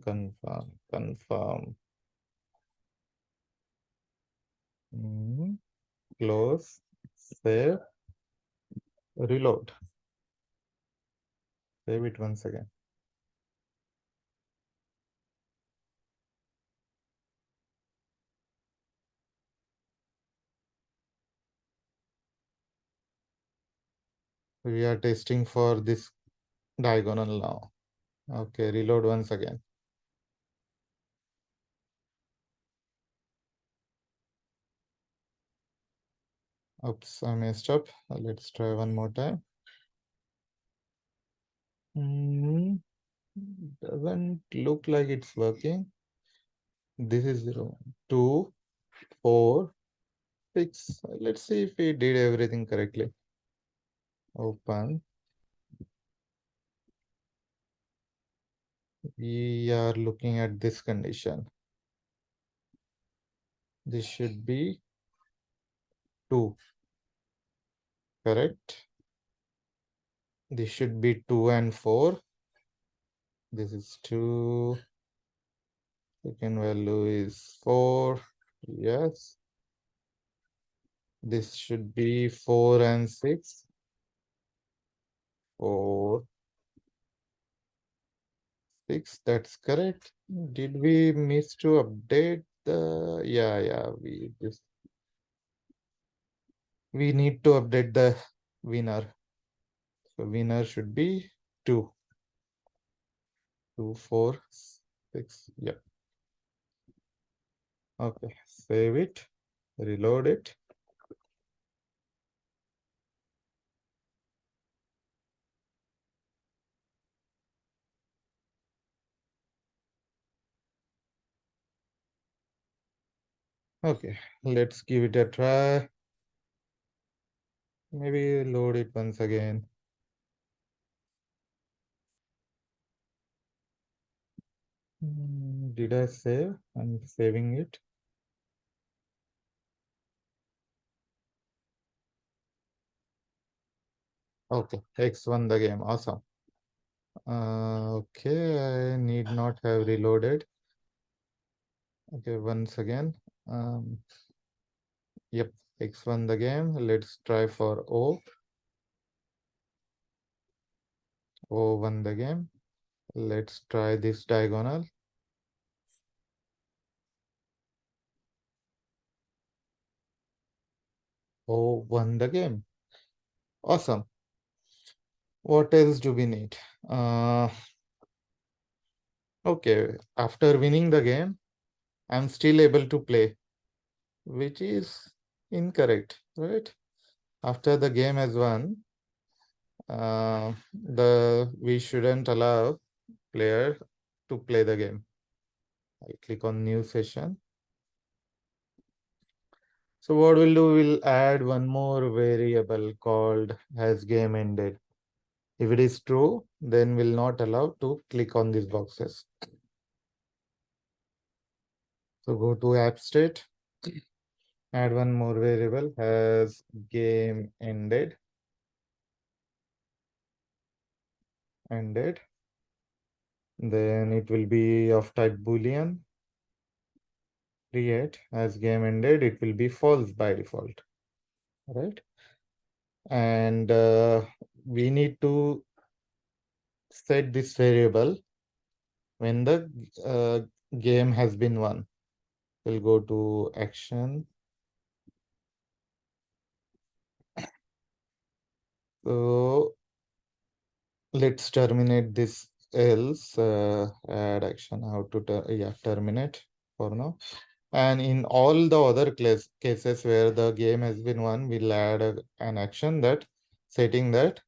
Close, save, reload. Save it once again. We are testing for this diagonal now. Okay, reload once again. Oops, I messed up. Let's try one more time. Doesn't look like it's working. This is 0, 2, 4, 6. Let's see if we did everything correctly. Open. We are looking at this condition. This should be 2, correct? This should be 2 and 4. This is 2. Second value is 4. Yes. This should be 4 and 6. 4, 6, that's correct. Did we miss to update the, yeah, we need to update the winner. So winner should be 2. 2, 4, 6. Yeah. Okay. Save it. Reload it. Okay. Let's give it a try. Maybe load it once again. Did I save? I'm saving it. Okay. X won the game. Awesome. Okay. I need not have reloaded. Okay. Once again. Um, yep. X won the game. Let's try for O. O won the game. Let's try this diagonal. O won the game. Awesome. What else do we need? Okay. After winning the game, I'm still able to play, which is incorrect, right? After the game has won, we shouldn't allow player to play the game. I click on new session. So what we'll do, we'll add one more variable called has game ended. If it is true, then we'll not allow to click on these boxes. So go to app state, add one more variable has game ended. Then it will be of type boolean. Create as game ended, it will be false by default, right? And we need to set this variable when the game has been won. We'll go to action. So let's terminate this else. Add action, how to terminate for now. And in all the other cases where the game has been won, we'll add an action that setting that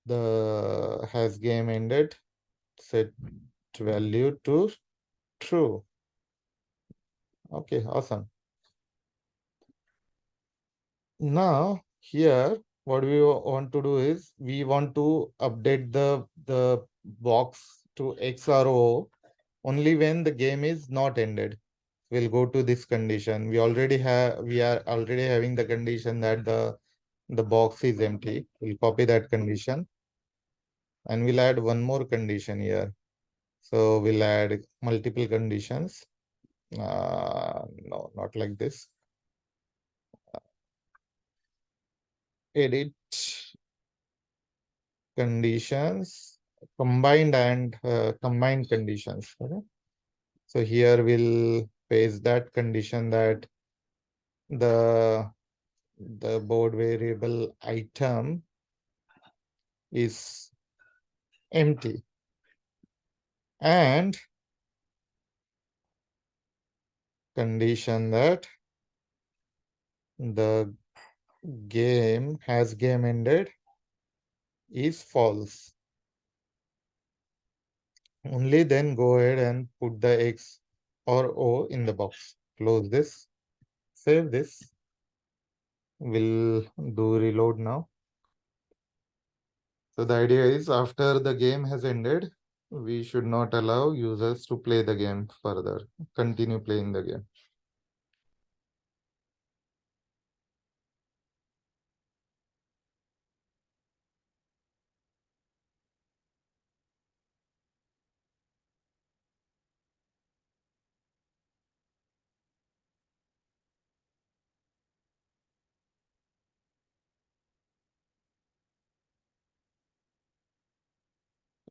the has game ended, set value to true. Okay, awesome. Now here, what we want to do is we want to update the box to X or O only when the game is not ended. We'll go to this condition. We are already having the condition that the box is empty. We'll copy that condition and we'll add one more condition here. So we'll add multiple conditions. No, not like this. Edit conditions, combined conditions. Okay? So here we'll paste that condition that the the board variable item is empty and condition that the game has game ended is false. Only then go ahead and put the X or O in the box. Close this, save this. We'll do reload now. So the idea is after the game has ended, we should not allow users to play the game further, continue playing the game.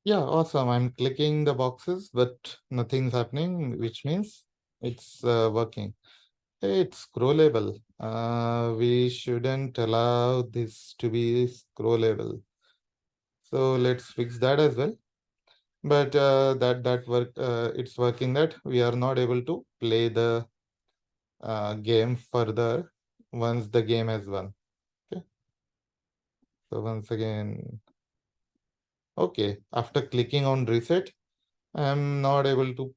Yeah, awesome. I'm clicking the boxes, but nothing's happening, which means it's working. Hey, it's scrollable. We shouldn't allow this to be scrollable. So let's fix that as well. But it's working that we are not able to play the game further once the game has won. Okay. So once again, okay. After clicking on reset, I'm not able to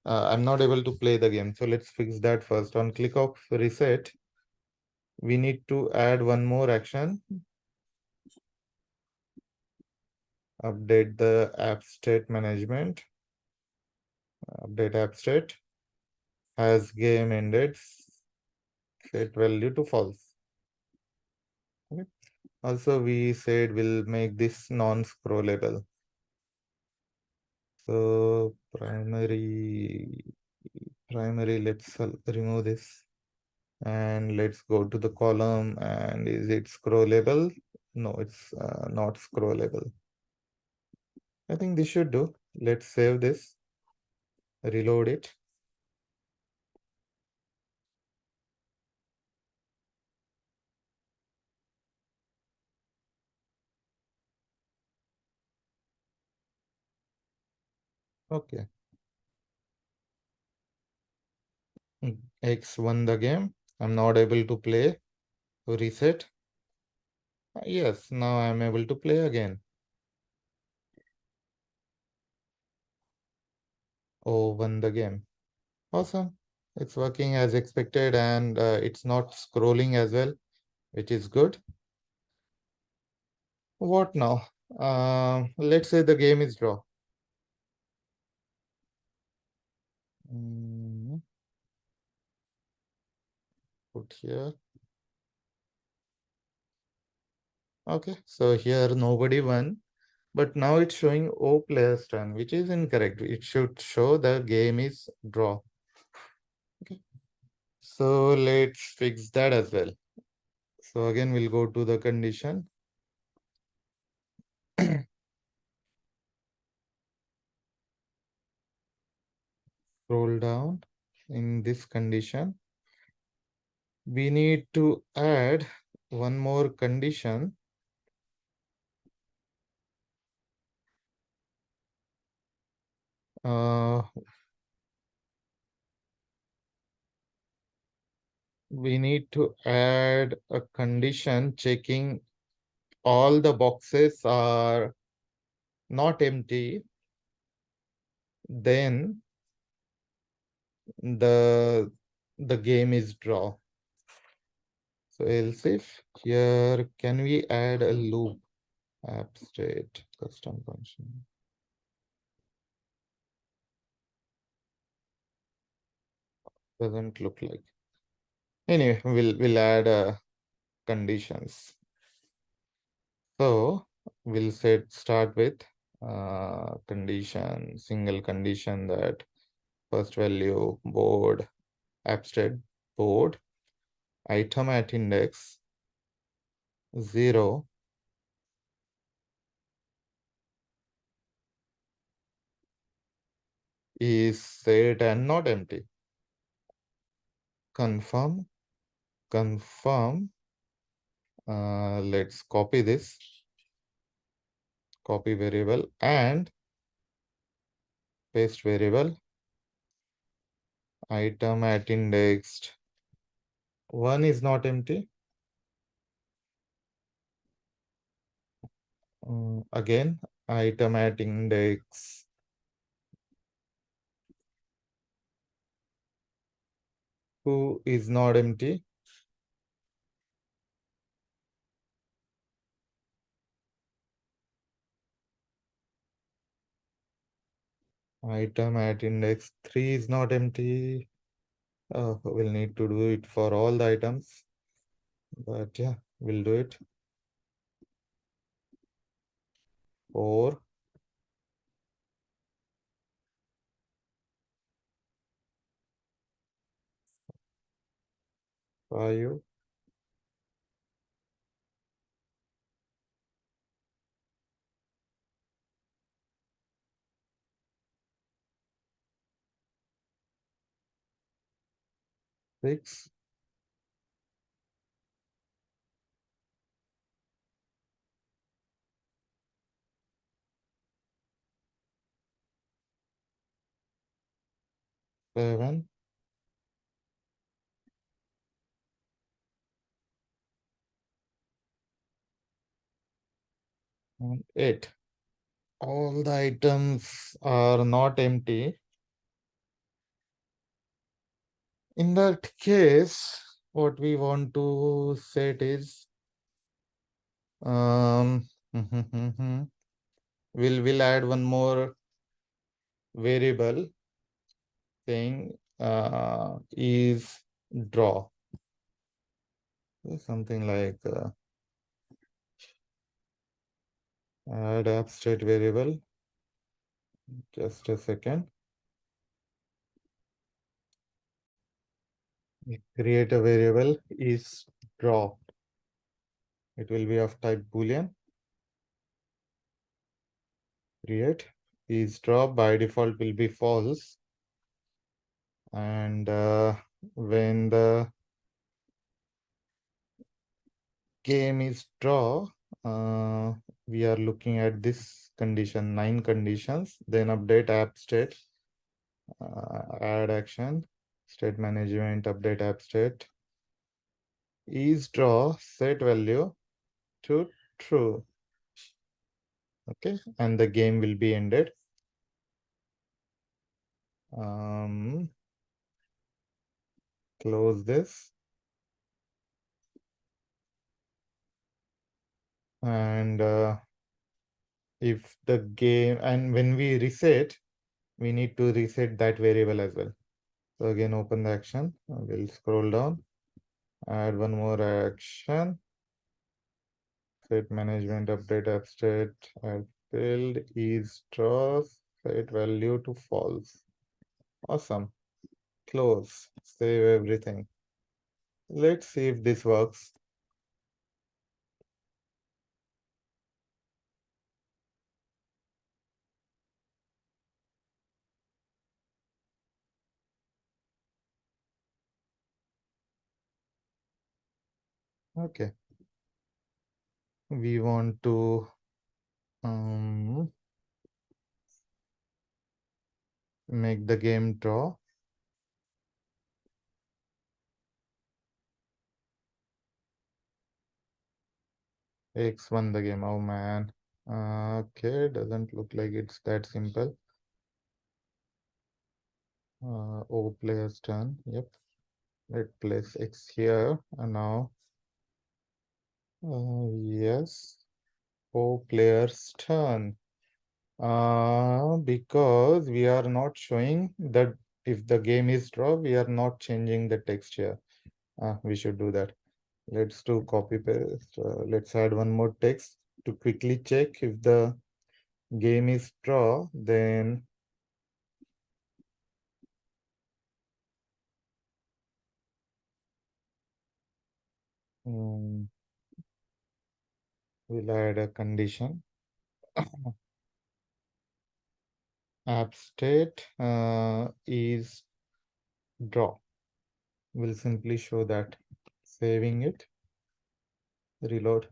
I'm not able to play the game. So let's fix that first. On click of reset, we need to add one more action. Update the app state management. Update app state. Has game ended, set value to false. Okay. Also, we said we'll make this non-scrollable. So primary, let's remove this. And let's go to the column. And is it scrollable? No, it's not scrollable. I think this should do. Let's save this, reload it. Okay. X won the game. I'm not able to play. Reset. Yes, now I'm able to play again. Oh, won the game. Awesome. It's working as expected and it's not scrolling as well, which is good. What now? Let's say the game is draw. Mm, Put here. Okay, so here nobody won, but now it's showing O player's turn, which is incorrect. It should show the game is draw. Okay, so let's fix that as well. So again, we'll go to the condition. Scroll down in this condition. We need to add one more condition. We need to add a condition checking all the boxes are not empty. Then the game is draw. So else if here, can we add a loop? App state custom function. Doesn't look like. Anyway, we'll add conditions. So we'll start with condition, single condition that first value board, abstract board, item at index 0 is set and not empty. Confirm, confirm. Let's copy this, copy variable and paste variable. Item at indexed 1 is not empty. Again, item at index 2 is not empty. Item at index 3 is not empty. We'll need to do it for all the items. But yeah, we'll do it. 4. 5. 6, 7, and 8. All the items are not empty. In that case, what we want to set is we'll add one more variable saying is draw. Something like add abstract variable. Just a second. Create a variable is draw. It will be of type boolean. Create is draw by default will be false. And when the game is draw, we are looking at this condition, 9 conditions, then update app state, add action, state management, update app state, is draw, set value to true. Okay, and the game will be ended. Close this. And if the game, and when we reset, we need to reset that variable as well. So again, open the action. We'll scroll down, add one more action. Set management, update app state, add field is draw, set value to false. Awesome. Close, save everything. Let's see if this works. Okay. We want to make the game draw. X won the game. Oh man. Okay, doesn't look like it's that simple. O player's turn. Yep. Let's place X here. And now, yes. O player's turn. Because we are not showing that if the game is draw, we are not changing the text here. We should do that. Let's do copy paste. Let's add one more text to quickly check if the game is draw, then we'll add a condition. App state is draw. We'll simply show that. Saving it, reload.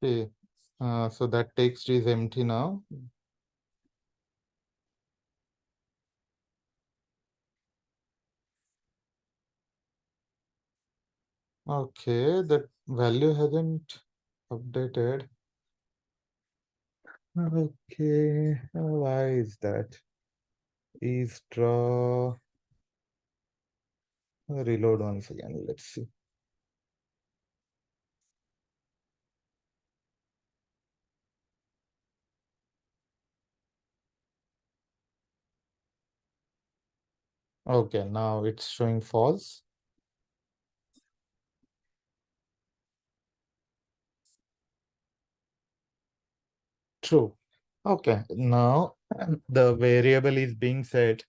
Okay, so that text is empty now. Okay, that value hasn't updated. Okay, why is that? Is draw. Reload once again. Let's see. Okay, now it's showing false. True. Okay, now the variable is being set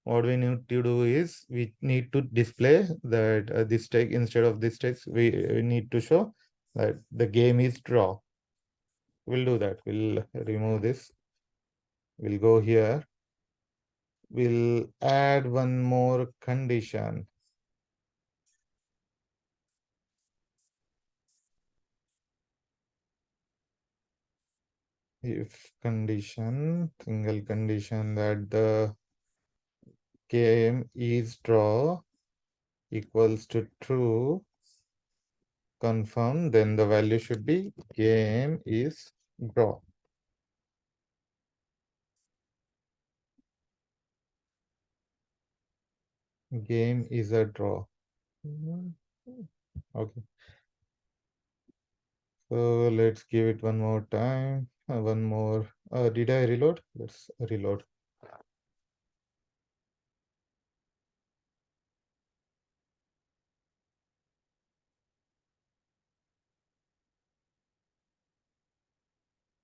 what we need to do is we need to display that this text, instead of this text, we need to show that the game is draw. We'll do that. We'll remove this. We'll go here. We'll add one more condition. If condition, single condition that the game is draw equals to true, confirm, then the value should be game is draw. Game is a draw. Okay. So let's give it one more time. One more. Did I reload? Let's reload.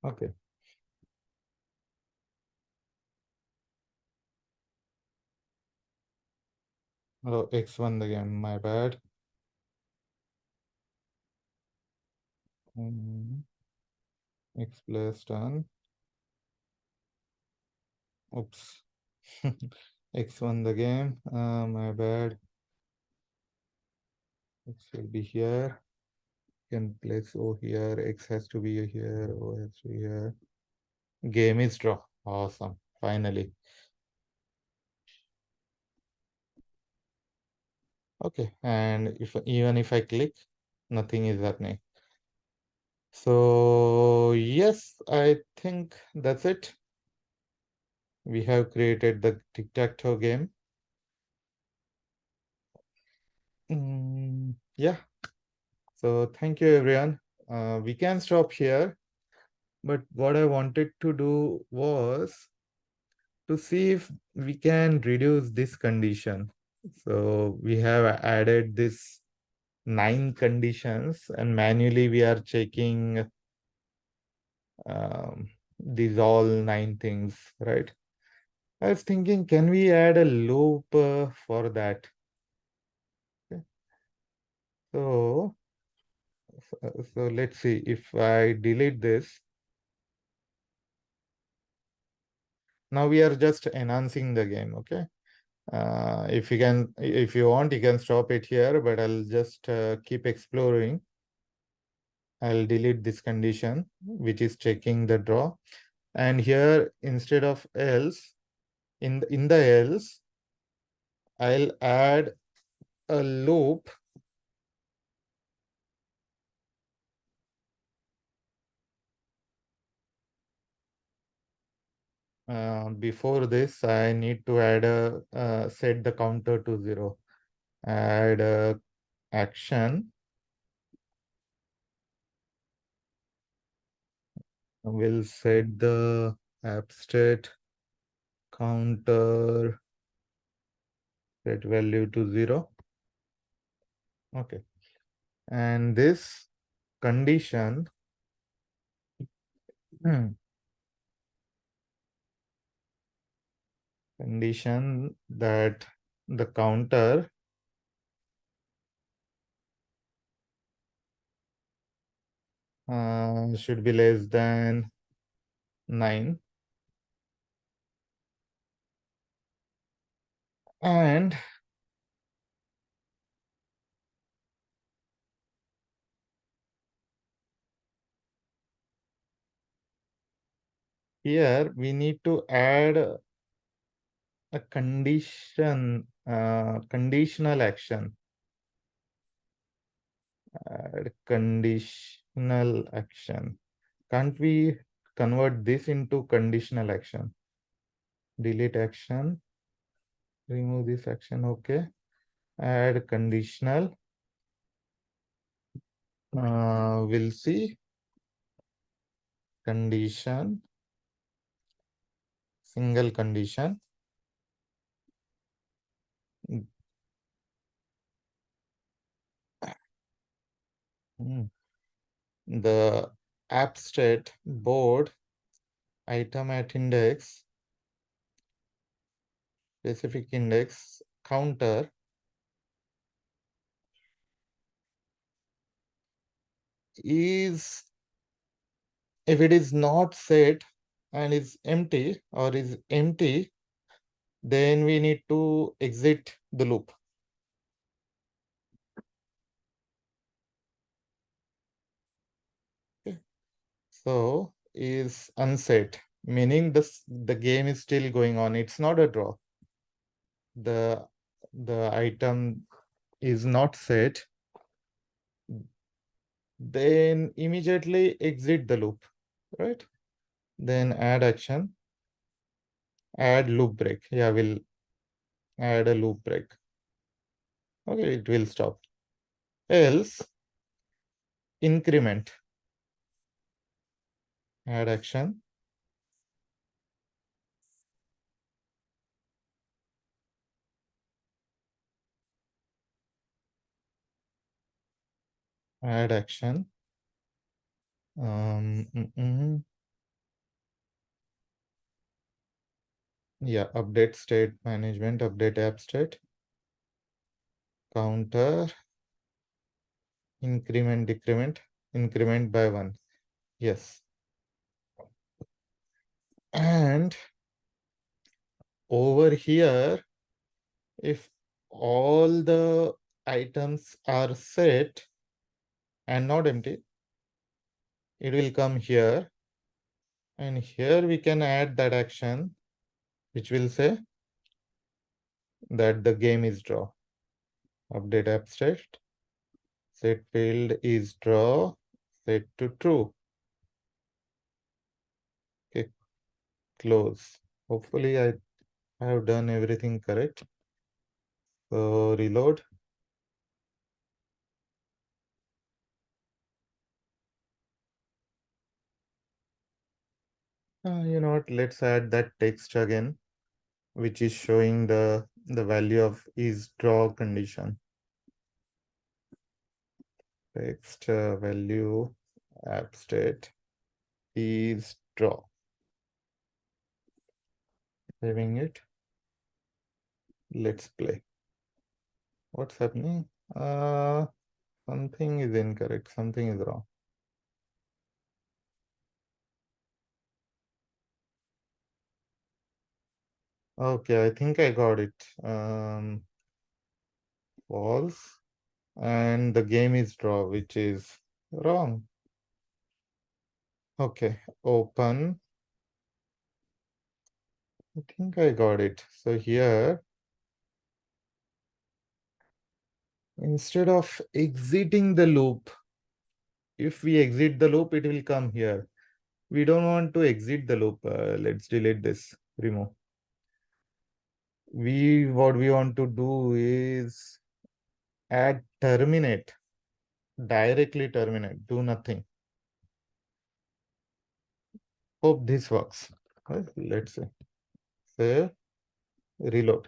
Okay. Oh, X won the game. My bad. X plus done. Oops. X won the game. My bad. X will be here. Can place O here. X has to be here. O has to be here. Game is draw. Awesome. Finally. Okay. And if even if I click, nothing is happening. So yes, I think that's it. We have created the Tic Tac Toe game. Yeah. So thank you, everyone. We can stop here. But what I wanted to do was to see if we can reduce this condition. So we have added this 9 conditions, and manually we are checking these all 9 things, right? I was thinking, can we add a loop for that? Okay. So let's see if I delete this. Now we are just enhancing the game, okay? If you want, you can stop it here, but I'll just keep exploring. I'll delete this condition, which is checking the draw. And here, instead of else, in the else, I'll add a loop. Before this, I need to add set the counter to 0. Add a action. We'll set the abstract counter set value to 0. Okay. And this condition, condition that the counter should be less than 9. And here we need to add a conditional action. Add conditional action. Can't we convert this into conditional action? Delete action. Remove this action. Okay. Add conditional. We'll see. Condition. Single condition. Mm. The abstract board item at index specific index counter is, if it is not set and is empty or is empty, then we need to exit the loop. Okay. So is unset, meaning the game is still going on. It's not a draw. The item is not set, then immediately exit the loop, right? Then add action, add loop break. Yeah, we'll add a loop break. Okay, it will stop. Else, increment, add action, add action. Um, mm, mm, yeah, update state management, update app state, counter, increment, decrement, increment by 1. Yes. And over here, if all the items are set and not empty, it will come here. And here we can add that action, which will say that the game is draw. Update app state, set field is draw, set to true. Okay, close. Hopefully I have done everything correct. So reload. You know what? Let's add that text again, which is showing the value of is draw condition. Text value app state is draw. Saving it. Let's play. What's happening? Something is incorrect. Something is wrong. Okay, I think I got it. False. And the game is draw, which is wrong. Okay, open. I think I got it. So here, instead of exiting the loop, if we exit the loop, it will come here. We don't want to exit the loop. Let's delete this, remove. What we want to do is add terminate, directly terminate, do nothing. Hope this works. Let's see. Save, reload.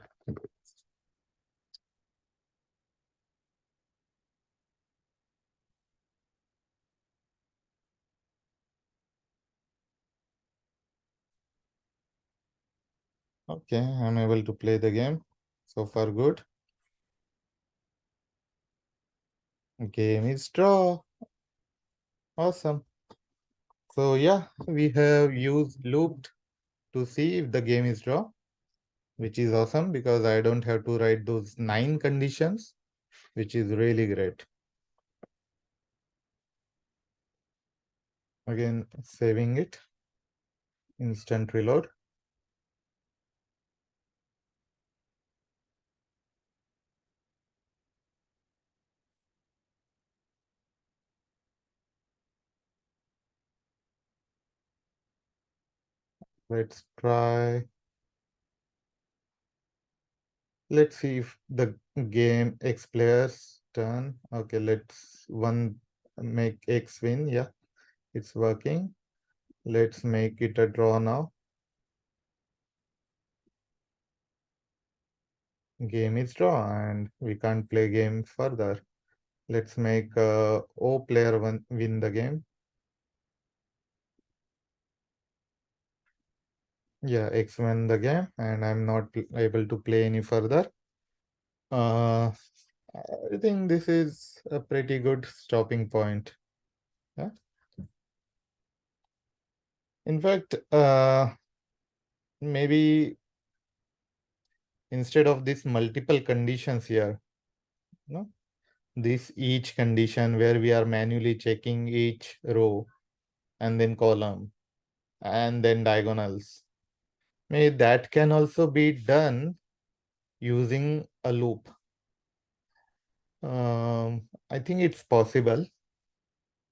Okay, I'm able to play the game. So far, good. Game is draw. Awesome. So yeah, we have used looped to see if the game is draw, which is awesome because I don't have to write those 9 conditions, which is really great. Again, saving it, instant reload. Let's try. Let's see if the game X players turn. Okay, let's make X win. Yeah, it's working. Let's make it a draw now. Game is draw and we can't play game further. Let's make O player win the game. Yeah, X-Men the game, and I'm not able to play any further. Uh, I think this is a pretty good stopping point. Yeah. In fact, maybe instead of these multiple conditions here, no, this each condition where we are manually checking each row and then column and then diagonals. Maybe that can also be done using a loop. I think it's possible,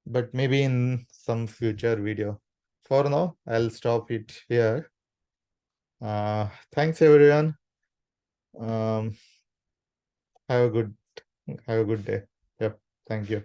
but maybe in some future video. For now, I'll stop it here. Thanks everyone. Um, have a good day. Yep. Thank you.